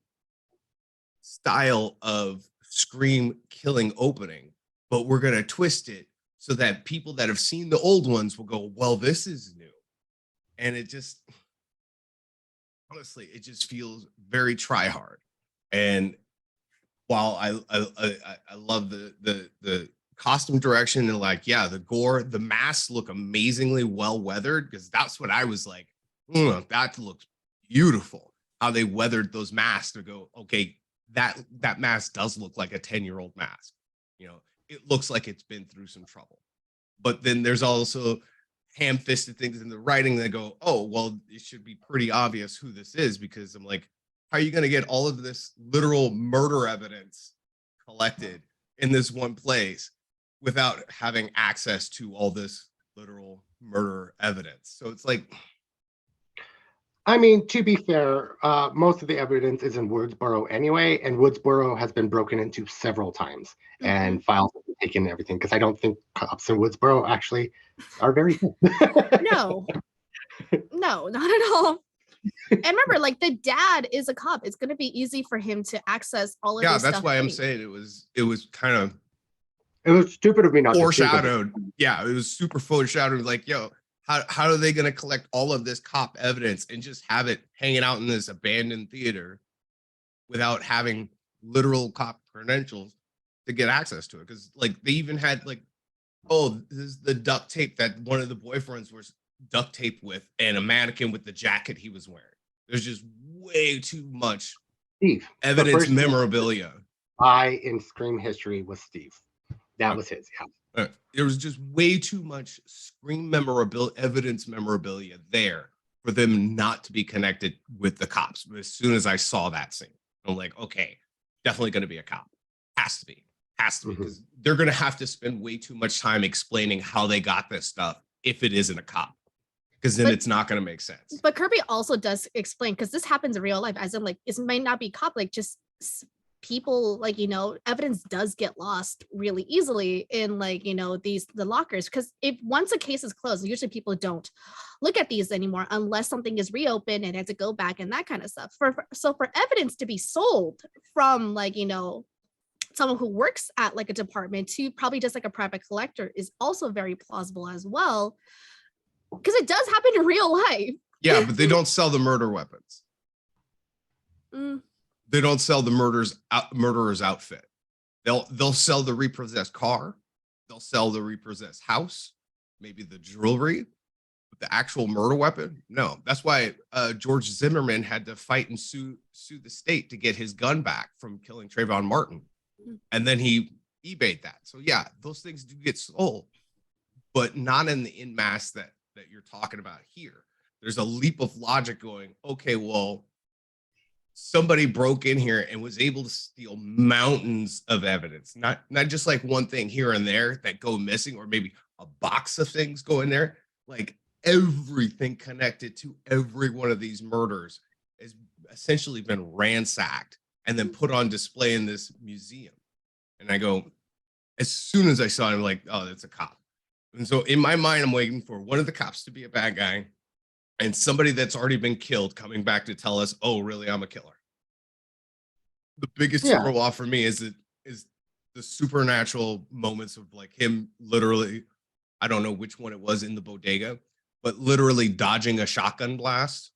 Speaker 3: style of Scream killing opening, but we're going to twist it so that people that have seen the old ones will go, well, this is new. And it just, honestly, it just feels very try hard. And while I love the costume direction and like, yeah, the gore, the masks look amazingly well weathered, because that's what I was like, that looks beautiful. How they weathered those masks to go, okay, that mask does look like a 10-year-old mask. You know, it looks like it's been through some trouble. But then there's also ham-fisted things in the writing that go, oh, well, it should be pretty obvious who this is, because I'm like, how are you going to get all of this literal murder evidence collected in this one place without having access to all this literal murder evidence? So it's like,
Speaker 1: I mean, to be fair, most of the evidence is in Woodsboro anyway, and Woodsboro has been broken into several times, and files have been taken and everything, because I don't think cops in Woodsboro actually are very good.
Speaker 2: No, not at all. And remember, like, the dad is a cop. It's going to be easy for him to access all of this stuff.
Speaker 3: Yeah, that's why I'm saying it was kind of,
Speaker 1: it was stupid of me not
Speaker 3: foreshadowed. Yeah, it was super foreshadowed. Like, yo, how are they going to collect all of this cop evidence and just have it hanging out in this abandoned theater without having literal cop credentials to get access to it? Because like they even had like, oh, this is the duct tape that one of the boyfriends was duct taped with, and a mannequin with the jacket he was wearing. There's just way too much evidence memorabilia.
Speaker 1: In Scream history was Steve. That was his. Yeah.
Speaker 3: There was just way too much Scream evidence memorabilia there for them not to be connected with the cops. But as soon as I saw that scene, I'm like, okay, definitely going to be a cop. Has to be, because they're going to have to spend way too much time explaining how they got this stuff if it isn't a cop, because then it's not going to make sense.
Speaker 2: But Kirby also does explain, because this happens in real life, as in like, it might not be cop, like just people, like, you know, evidence does get lost really easily in, like, you know, the lockers, because if once a case is closed, usually people don't look at these anymore unless something is reopened and had to go back and that kind of stuff. So for evidence to be sold from, like, you know, someone who works at like a department to probably just like a private collector is also very plausible as well, because it does happen in real life.
Speaker 3: Yeah, but they don't sell the murder weapons. They don't sell the murderer's outfit. They'll sell the repossessed car. They'll sell the repossessed house, maybe the jewelry, but the actual murder weapon, no. That's why George Zimmerman had to fight and sue the state to get his gun back from killing Trayvon Martin. And then he eBayed that. So yeah, those things do get sold, but not in the mass that you're talking about here. There's a leap of logic going, okay, well, somebody broke in here and was able to steal mountains of evidence, not just like one thing here and there that go missing, or maybe a box of things go in there. Like everything connected to every one of these murders has essentially been ransacked and then put on display in this museum. And I go, as soon as I saw it, I'm like, oh, that's a cop. And so in my mind, I'm waiting for one of the cops to be a bad guy and somebody that's already been killed coming back to tell us, oh, really, I'm a killer. The biggest throw-off for me is the supernatural moments of like him literally, I don't know which one it was in the bodega, but literally dodging a shotgun blast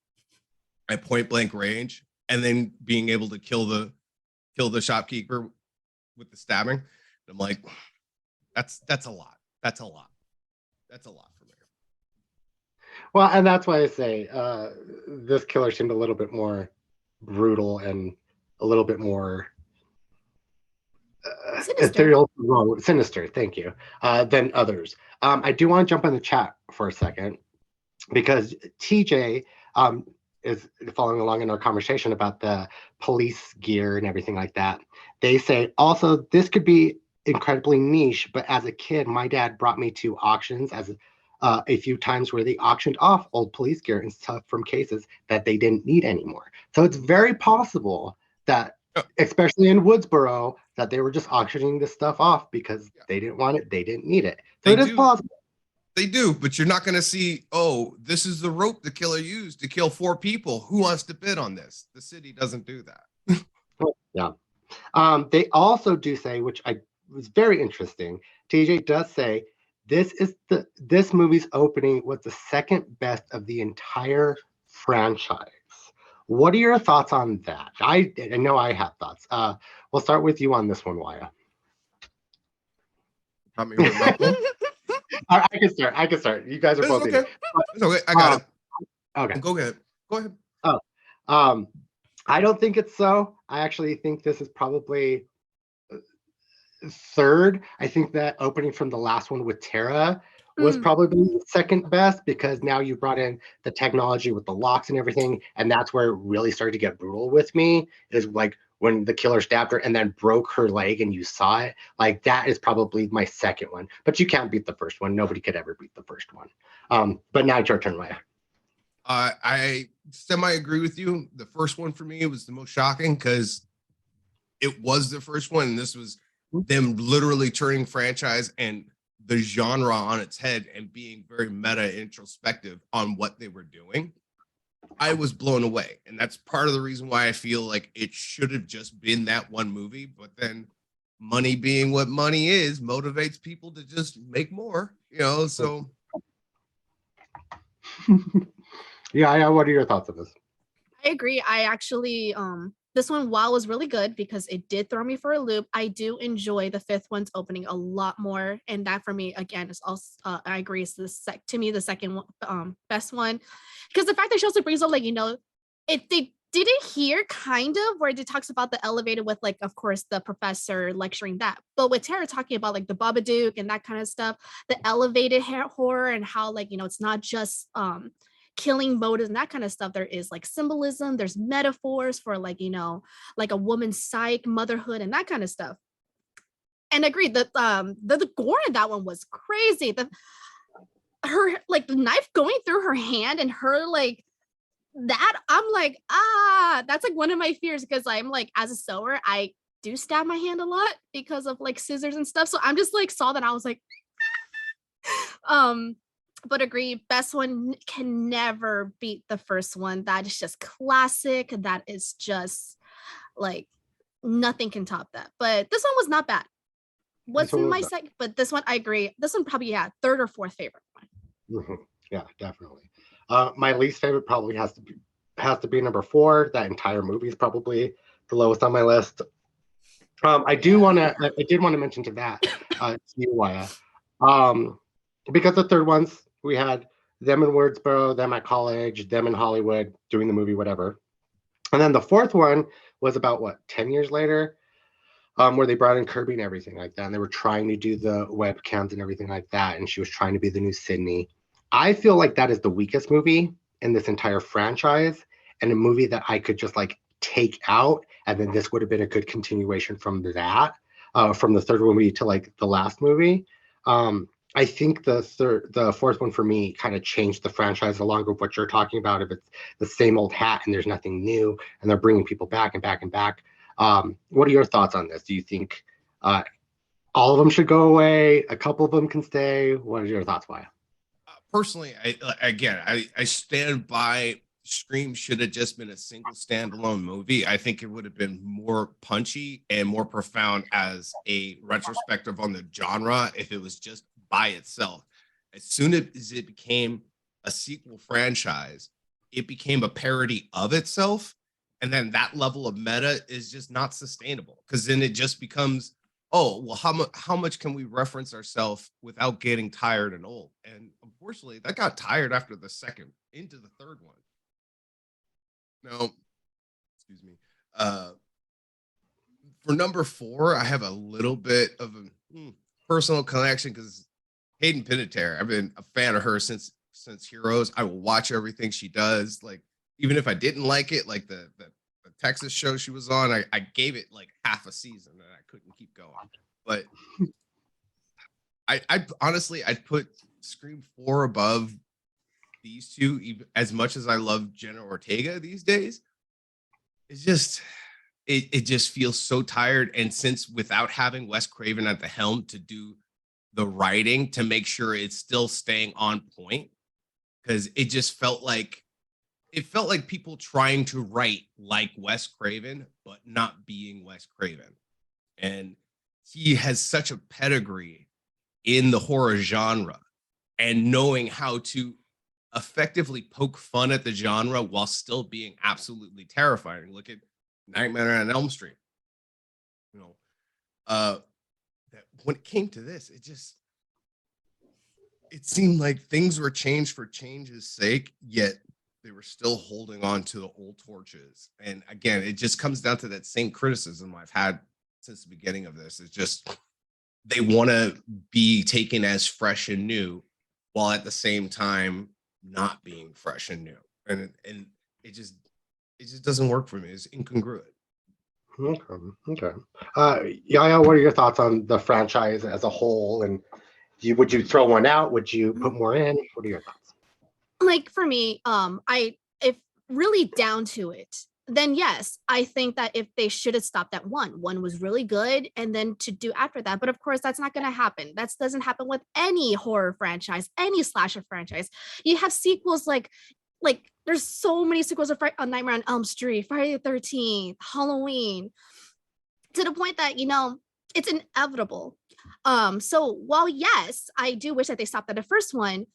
Speaker 3: at point blank range and then being able to kill the shopkeeper with the stabbing. And I'm like, that's a lot. That's a lot. That's a lot for me.
Speaker 1: Well, and that's why I say this killer seemed a little bit more brutal and a little bit more ethereal, sinister, thank you, than others. I do want to jump on the chat for a second, because TJ, is following along in our conversation about the police gear and everything like that. They say also this could be incredibly niche, but as a kid, my dad brought me to auctions as a few times where they auctioned off old police gear and stuff from cases that they didn't need anymore. So it's very possible that, especially in Woodsboro, that they were just auctioning this stuff off because they didn't want it, they didn't need it. So it is possible.
Speaker 3: They do, but you're not going to see, oh, this is the rope the killer used to kill 4 people. Who wants to bid on this? The city doesn't do that.
Speaker 1: Yeah. They also do say, which I was very interesting, TJ does say this movie's opening was the second best of the entire franchise. What are your thoughts on that? I know I have thoughts. We'll start with you on this one, Waiya. I can start. You guys are both
Speaker 3: okay. It's okay. I got it.
Speaker 1: Okay.
Speaker 3: Go ahead.
Speaker 1: I don't think it's so. I actually think this is probably third. I think that opening from the last one with Tara was probably the second best because now you brought in the technology with the locks and everything, and that's where it really started to get brutal with me. Is like when the killer stabbed her and then broke her leg and you saw it. Like that is probably my second one. But you can't beat the first one. Nobody could ever beat the first one. But now it's your turn, Waiya.
Speaker 3: I semi agree with you. The first one for me was the most shocking because it was the first one, and this was them literally turning franchise and the genre on its head and being very meta introspective on what they were doing. I was blown away, and that's part of the reason why I feel like it should have just been that one movie. But then, money being what money is, motivates people to just make more. So.
Speaker 1: Yeah, what are your thoughts on this?
Speaker 2: I agree. I actually, this one, while was really good because it did throw me for a loop, I do enjoy the fifth one's opening a lot more. And that for me, again, is also, I agree, it's to me, the second one, best one. Because the fact that she also brings up, like, they did it here kind of where it talks about the elevator with, like, of course, the professor lecturing that. But with Tara talking about, like, the Babadook and that kind of stuff, the elevated horror and how, like, it's not just, killing motives and that kind of stuff. There is like symbolism, there's metaphors for like like a woman's psyche, motherhood, and that kind of stuff. And agreed that the gore in that one was crazy. Her like the knife going through her hand and her like that, I'm like, that's like one of my fears because I'm like, as a sewer, I do stab my hand a lot because of like scissors and stuff. So I'm just like saw that I was like but agree, best one can never beat the first one. That is just classic. That is just like nothing can top that. But this one was not bad. What's in my second? But this one, I agree. This one probably third or fourth favorite one.
Speaker 1: Mm-hmm. Yeah, definitely. My least favorite probably has to be number 4. That entire movie is probably the lowest on my list. I did want to mention to that to you, Waiya, because the third ones we had them in Woodsboro, them at college, them in Hollywood doing the movie, whatever. And then the fourth one was about 10 years later, where they brought in Kirby and everything like that. And they were trying to do the webcams and everything like that. And she was trying to be the new Sydney. I feel like that is the weakest movie in this entire franchise and a movie that I could just like take out. And then this would have been a good continuation from that, from the third movie to like the last movie. I think the fourth one for me kind of changed the franchise along with what you're talking about. If it's the same old hat and there's nothing new and they're bringing people back and back and back. What are your thoughts on this? Do you think all of them should go away? A couple of them can stay? What are your thoughts, Waiya?
Speaker 3: Personally, I stand by Scream should have just been a single standalone movie. I think it would have been more punchy and more profound as a retrospective on the genre if it was just by itself. As soon as it became a sequel franchise, it became a parody of itself. And then that level of meta is just not sustainable because then it just becomes, oh, well, how much can we reference ourselves without getting tired and old? And unfortunately, that got tired after the second into the third one. No, excuse me. For number 4, I have a little bit of a personal connection because Hayden Panettiere, I've been a fan of her since Heroes. I will watch everything she does. Like, even if I didn't like it, like the Texas show she was on, I gave it like half a season and I couldn't keep going. But I honestly, I'd put Scream 4 above these two, even as much as I love Jenna Ortega these days. It's just, it just feels so tired. And since without having Wes Craven at the helm to do the writing to make sure it's still staying on point, because it just felt like people trying to write like Wes Craven, but not being Wes Craven. And he has such a pedigree in the horror genre and knowing how to effectively poke fun at the genre while still being absolutely terrifying. Look at Nightmare on Elm Street. You know, that when it came to this, it seemed like things were changed for change's sake, yet they were still holding on to the old torches. And again, it just comes down to that same criticism I've had since the beginning of this. It's just they want to be taken as fresh and new while at the same time not being fresh and new. And it just doesn't work for me. It's incongruent.
Speaker 1: Okay. Yaya, what are your thoughts on the franchise as a whole? And would you throw one out? Would you put more in? What are your thoughts?
Speaker 2: Like for me, if really down to it, then yes, I think that if they should have stopped at one was really good, and then to do after that. But of course, that's not going to happen. That doesn't happen with any horror franchise, any slasher franchise. You have sequels like there's so many sequels of Nightmare on Elm Street, Friday the 13th, Halloween, to the point that, it's inevitable. So while yes, I do wish that they stopped at the first one,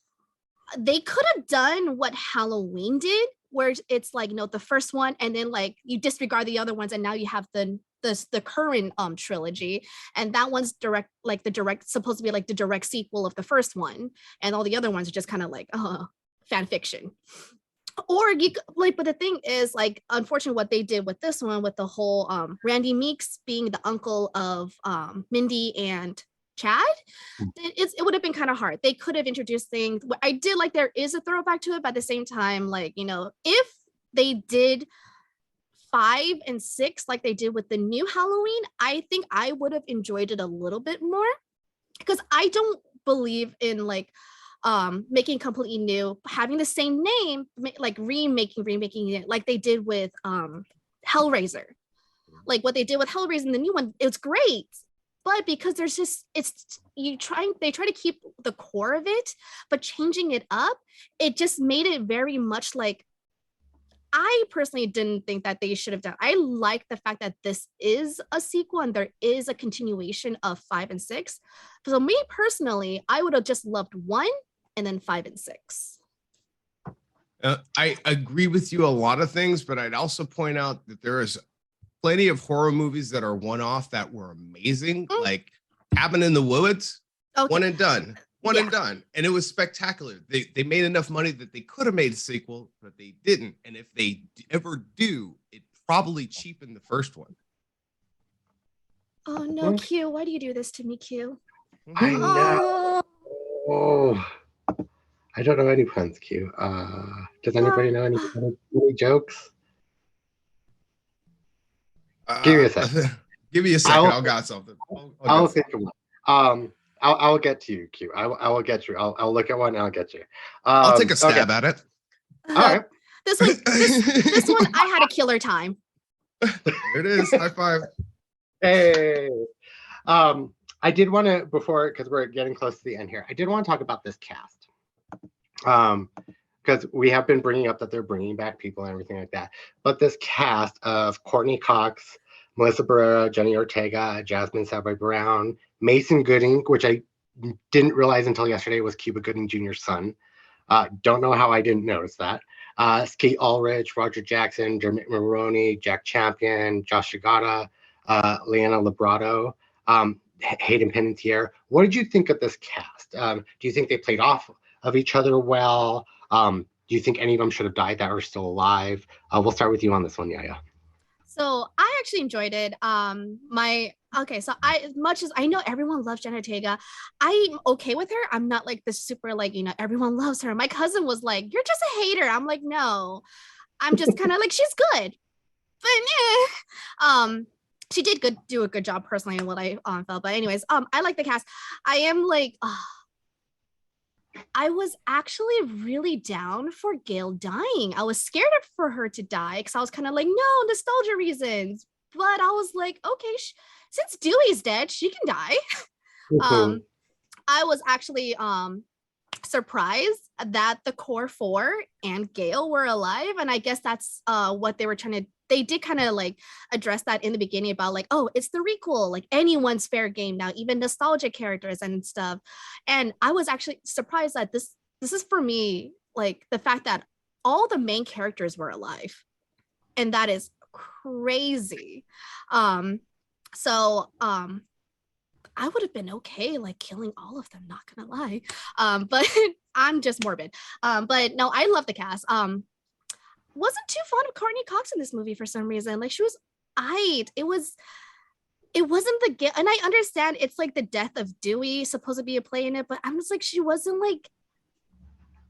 Speaker 2: they could have done what Halloween did, where it's like, the first one, and then like you disregard the other ones, and now you have the current trilogy, and that one's supposed to be like the direct sequel of the first one, and all the other ones are just kind of like fan fiction. Or but the thing is, like, unfortunately, what they did with this one, with the whole Randy Meeks being the uncle of Mindy and Chad, it would have been kind of hard. They could have introduced things. I did like there is a throwback to it, but at the same time, like, if they did 5 and 6 like they did with the new Halloween, I think I would have enjoyed it a little bit more, because I don't believe in like making completely new, having the same name, like remaking it like they did with Hellraiser. Like what they did with Hellraiser in the new one, it's great. But because there's just, they try to keep the core of it, but changing it up, it just made it very much like, I personally didn't think that they should have done. I like the fact that this is a sequel and there is a continuation of 5 and 6. So me personally, I would have just loved 1 and then 5 and 6.
Speaker 3: I agree with you a lot of things, but I'd also point out that there is plenty of horror movies that are one-off that were amazing, like Cabin in the Woods, one and done. And it was spectacular. They made enough money that they could have made a sequel, but they didn't. And if they ever do, it probably cheapened the first one.
Speaker 2: Oh no, Q, why do you do this to me, Q?
Speaker 1: I know. Oh, I don't know any puns, Q. Does anybody know any jokes? Give me a second.
Speaker 3: Give me a second. I'll got something.
Speaker 1: I'll think of one. I'll get to you, Q. I will get you. I'll look at one and I'll get you.
Speaker 3: I'll take a stab at it.
Speaker 1: All right.
Speaker 2: This one, I had a killer time.
Speaker 3: There it is. High five.
Speaker 1: Hey. I did want to, before, because we're getting close to the end here, I did want to talk about this cast. Because we have been bringing up that they're bringing back people and everything like that. But this cast of Courtney Cox, Melissa Barrera, Jenny Ortega, Jasmine Savoy Brown, Mason Gooding, which I didn't realize until yesterday was Cuba Gooding Jr.'s son. Don't know how I didn't notice that. Skeet Ulrich, Roger Jackson, Dermot Mulroney, Jack Champion, Josh Shigata, Leanna Librato, Hayden Panettiere. What did you think of this cast? Do you think they played off of each other well? Do you think any of them should have died that are still alive? We'll start with you on this one, Yaya.
Speaker 2: So I actually enjoyed it. So as much as I know everyone loves Jenna Ortega, I'm okay with her. I'm not like the super, like, everyone loves her. My cousin was like, "You're just a hater." I'm like, no, I'm just kind of like, she's good, but she did do a good job personally in what I felt. But anyways, I like the cast. I am like, I was actually really down for Gail dying. I was scared for her to die because I was kind of like, no, nostalgia reasons. But I was like, okay, since Dewey's dead, she can die.
Speaker 1: Mhm.
Speaker 2: I was actually surprised that the core four and Gale were alive, and I guess that's what they were trying to. They did kind of like address that in the beginning about like, oh, it's the requel, like anyone's fair game now, even nostalgia characters and stuff. And I was actually surprised that this is for me like the fact that all the main characters were alive, and that is crazy. So I would have been okay like killing all of them, not gonna lie. But I'm just morbid. But no, I love the cast. Wasn't too fond of Courtney Cox in this movie for some reason. Like she was it wasn't the and I understand it's like the death of Dewey supposed to be a play in it, but I'm just like, she wasn't like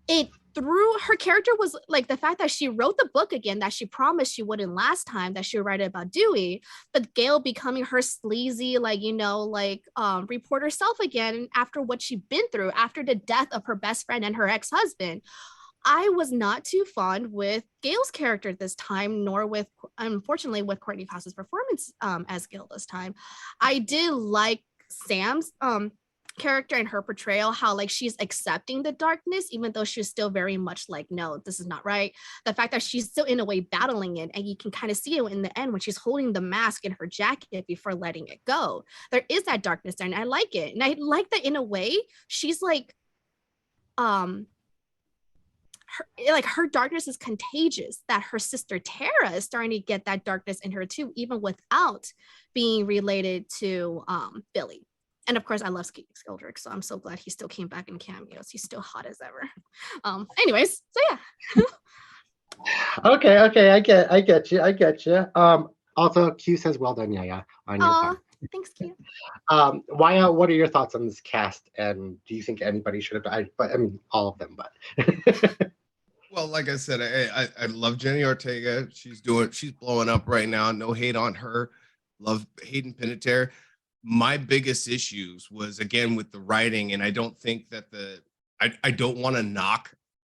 Speaker 2: it through her character was like the fact that she wrote the book again that she promised she wouldn't last time, that she would write about Dewey, but Gail becoming her sleazy, like, like reporter self again after what she'd been through after the death of her best friend and her ex-husband. I was not too fond with Gail's character this time, nor with, unfortunately, with Courtney Cox's performance as Gail this time. I did like Sam's character and her portrayal, how like she's accepting the darkness even though she's still very much like, no, this is not right. The fact that she's still in a way battling it, and you can kind of see it in the end when she's holding the mask in her jacket before letting it go. There is that darkness there, and I like it. And I like that in a way she's like her darkness is contagious, that her sister Tara is starting to get that darkness in her too, even without being related to Billy. And of course, I love Skildrick, so I'm so glad he still came back in cameos. He's still hot as ever. Anyways, so yeah.
Speaker 1: Okay, I get you. Also, Q says, "Well done, Yaya." On your part.
Speaker 2: Thanks, Q.
Speaker 1: Waiya, what are your thoughts on this cast, and do you think anybody should have died? But I mean, all of them. But
Speaker 3: Well, like I said, I love Jenny Ortega. She's blowing up right now. No hate on her. Love Hayden Panettiere. My biggest issues was again with the writing, and I don't think that I don't want to knock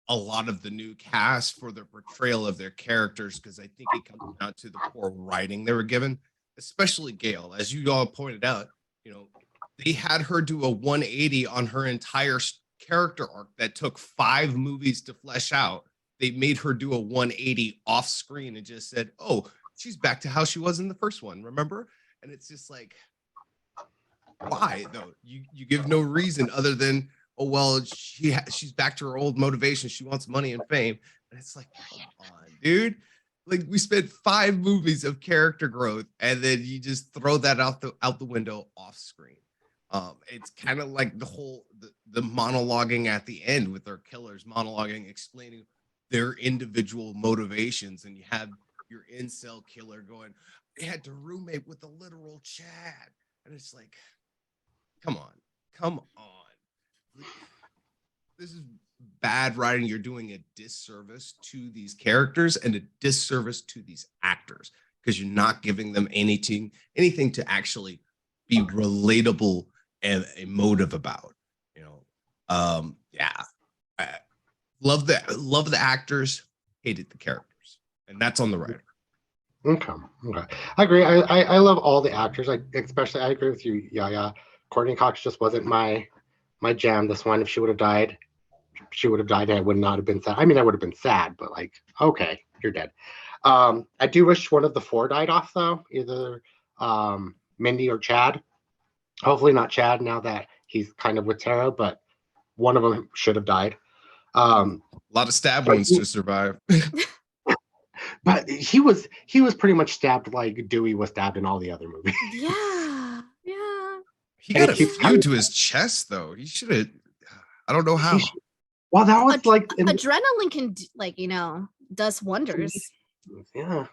Speaker 3: a lot of the new cast for their portrayal of their characters, because I think it comes down to the poor writing they were given, especially Gail. As you all pointed out, they had her do a 180 on her entire character arc that took 5 movies to flesh out. They made her do a 180 off screen and just said, oh, she's back to how she was in the first one, remember? And it's just like, why though? You give no reason other than, oh well, she's back to her old motivation. She wants money and fame. And it's like, come on, dude. Like, we spent 5 movies of character growth, and then you just throw that out the window off screen. It's kind of like the monologuing at the end with our killers monologuing, explaining their individual motivations, and you have your incel killer going, they had to roommate with a literal Chad, and it's like, come on. This is bad writing. You're doing a disservice to these characters and a disservice to these actors, because you're not giving them anything to actually be relatable and emotive about. Yeah. I love the actors, hated the characters, and that's on the writer.
Speaker 1: Okay. I agree. I love all the actors. I agree with you, Yaya. Courtney Cox just wasn't my jam. This one, if she would have died, and I would not have been sad. I mean, I would have been sad, but like, okay, you're dead. I do wish one of the 4 died off though, either Mindy or Chad. Hopefully not Chad, now that he's kind of with Tara, but one of them should have died.
Speaker 3: A lot of stab wounds to survive.
Speaker 1: But he was pretty much stabbed like Dewey was stabbed in all the other movies.
Speaker 2: Yeah.
Speaker 3: He got a few to his chest though. He should have. I don't know how.
Speaker 1: Well, that was like
Speaker 2: adrenaline can does wonders.
Speaker 1: Yeah.
Speaker 2: It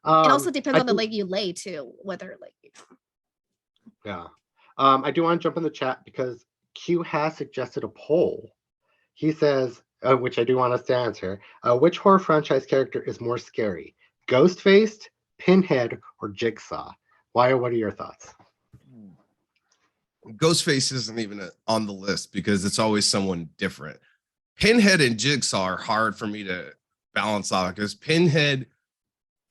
Speaker 2: also depends on the leg you lay too, whether like
Speaker 1: Yeah. I do want to jump in the chat because Q has suggested a poll. He says, which I do want us to answer. Which horror franchise character is more scary? Ghostface, Pinhead, or Jigsaw? Why? What are your thoughts?
Speaker 3: Ghostface isn't even on the list because it's always someone different. Pinhead and Jigsaw are hard for me to balance out because Pinhead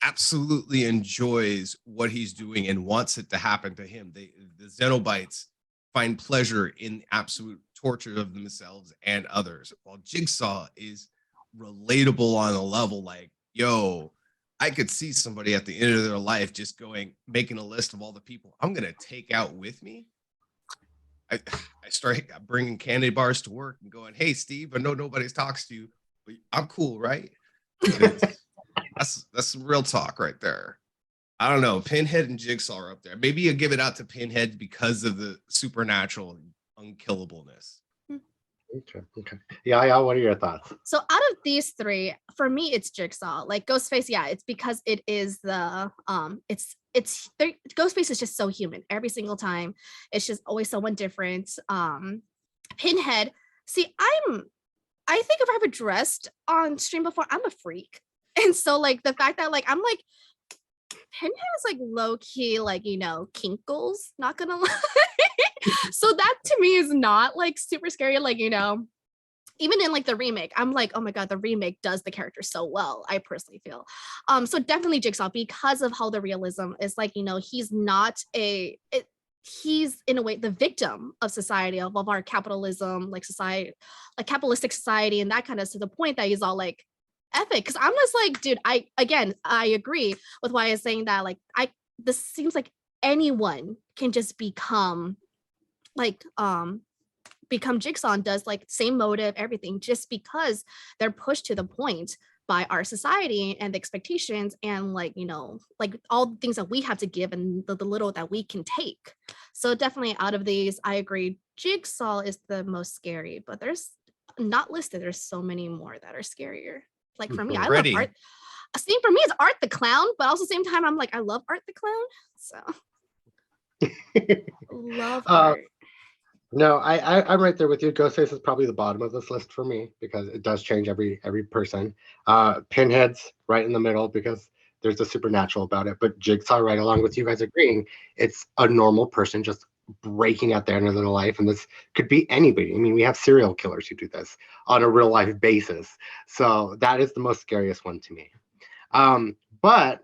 Speaker 3: absolutely enjoys what he's doing and wants it to happen to him. The Xenobites find pleasure in absolute torture of themselves and others, while Jigsaw is relatable on a level like, yo, I could see somebody at the end of their life just making a list of all the people I'm going to take out with me. I start bringing candy bars to work and going, hey, Steve, I know nobody talks to you, but I'm cool, right? That's some real talk right there. I don't know. Pinhead and Jigsaw are up there. Maybe you give it out to Pinhead because of the supernatural unkillableness.
Speaker 1: Okay. Yeah, what are your thoughts?
Speaker 2: So out of these three, for me, it's Jigsaw. Like Ghostface, yeah, it's because it is the Ghostface is just so human every single time. It's just always someone different. Pinhead, see, I think if I've addressed on stream before, I'm a freak. And so like the fact that like I'm like Pinhead is like low key, like, you know, kinkles, not gonna lie. So that to me is not like super scary, like, you know, even in like the remake, I'm like, oh my god, the remake does the character so well, I personally feel. So definitely Jigsaw, because of how the realism is, like, you know, he's not he's in a way the victim of society, of our capitalism, like society, like capitalistic society, and that kind of, to the point that he's all like epic. Because I'm just like, dude, I agree with why I was saying that, like, this seems like anyone can just become like become Jigsaw and does like same motive, everything, just because they're pushed to the point by our society and the expectations and, like, you know, like all the things that we have to give and the little that we can take. So definitely out of these, I agree, Jigsaw is the most scary, but there's not listed, there's so many more that are scarier. Like for me, I love Art. Same for me, it's Art the Clown, but also the same time, I'm like, I love Art the Clown. So love Art.
Speaker 1: No, I'm right there with you. Ghostface is probably the bottom of this list for me because it does change every person. Pinhead's right in the middle because there's the supernatural about it. But Jigsaw, right along with you guys agreeing, it's a normal person just breaking out there in their little life. And this could be anybody. I mean, we have serial killers who do this on a real life basis. So that is the most scariest one to me. But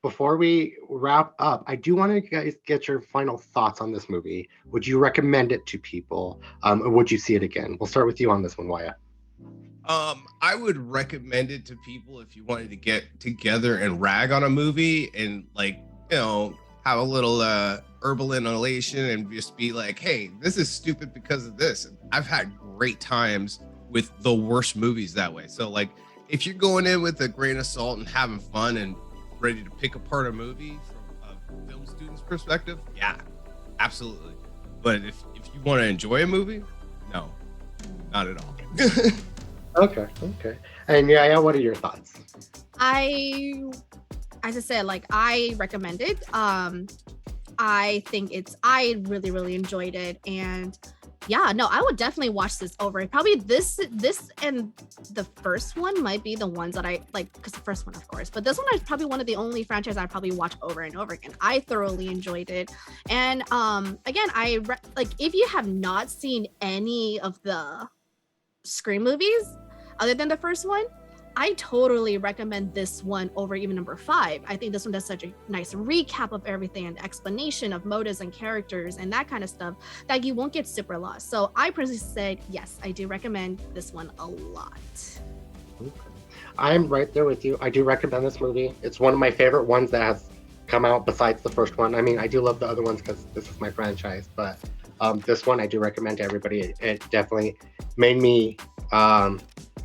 Speaker 1: before we wrap up, I do want to guys get your final thoughts on this movie. Would you recommend it to people? Or would you see it again? We'll start with you on this one, Waiya.
Speaker 3: I would recommend it to people if you wanted to get together and rag on a movie and, like, you know, have a little herbal inhalation and just be like, hey, this is stupid because of this. And I've had great times with the worst movies that way. So, like, if you're going in with a grain of salt and having fun and ready to pick apart a movie from a film student's perspective, yeah, absolutely. But if you want to enjoy a movie, no, not at all.
Speaker 1: Okay. And yeah, what are your thoughts?
Speaker 2: As I said, like, I recommend it. I think I really, really enjoyed it. And yeah, no, I would definitely watch this over. Probably this and the first one might be the ones that I like, because the first one, of course, but this one is probably one of the only franchises I probably watch over and over again. I thoroughly enjoyed it. And again, like, if you have not seen any of the Scream movies other than the first one, I totally recommend this one over even number 5. I think this one does such a nice recap of everything and explanation of motives and characters and that kind of stuff that you won't get super lost. So I personally said, yes, I do recommend this one a lot.
Speaker 1: Okay. I'm right there with you. I do recommend this movie. It's one of my favorite ones that has come out besides the first one. I mean, I do love the other ones because this is my franchise, but this one I do recommend to everybody. It definitely made me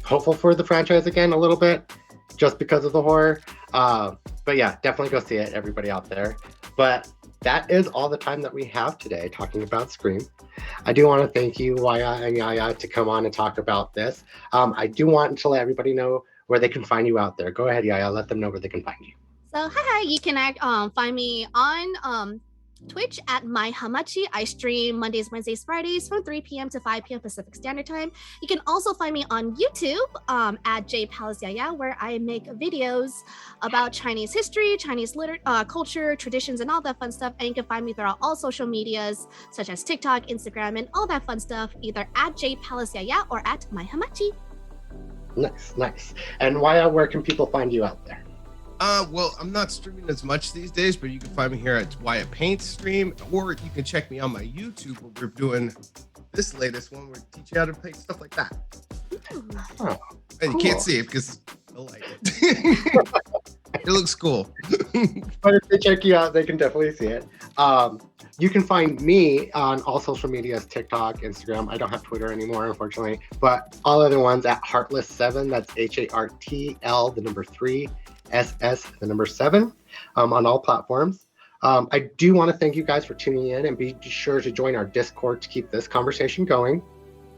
Speaker 1: hopeful for the franchise again a little bit, just because of the horror. But yeah, definitely go see it, everybody out there. But that is all the time that we have today talking about Scream. I do want to thank you, Waiya and Yaya, to come on and talk about this. I do want to let everybody know where they can find you out there. Go ahead, Yaya, let them know where they can find you.
Speaker 2: So hi, you can find me on Twitch at My Hamachi. I stream Mondays, Wednesdays, Fridays from 3 p.m. to 5 p.m. Pacific Standard Time. You can also find me on YouTube at Jade Yaya, where I make videos about Chinese history, Chinese culture, traditions, and all that fun stuff. And you can find me throughout all social medias, such as TikTok, Instagram, and all that fun stuff, either at Jade Yaya or at My Hamachi.
Speaker 1: Nice. And Waiya, where can people find you out there?
Speaker 3: Well, I'm not streaming as much these days, but you can find me here at Waiya Paint Stream, or you can check me on my YouTube where we're doing this latest one where we teach you how to paint stuff like that.
Speaker 1: Oh,
Speaker 3: And you
Speaker 1: cool.
Speaker 3: can't see it because I like it. It looks cool.
Speaker 1: But if they check you out, they can definitely see it. You can find me on all social medias, TikTok, Instagram. I don't have Twitter anymore, unfortunately, but all other ones at Heartless7. That's HARTL, the number 3, SS, the number 7, on all platforms. I do want to thank you guys for tuning in, and be sure to join our Discord to keep this conversation going,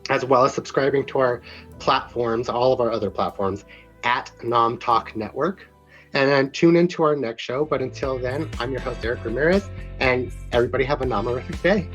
Speaker 1: as well as subscribing to our platforms, all of our other platforms, at Nom Talk Network. And then tune into our next show. But until then, I'm your host, Erric Ramirez, and everybody have a nomorific day.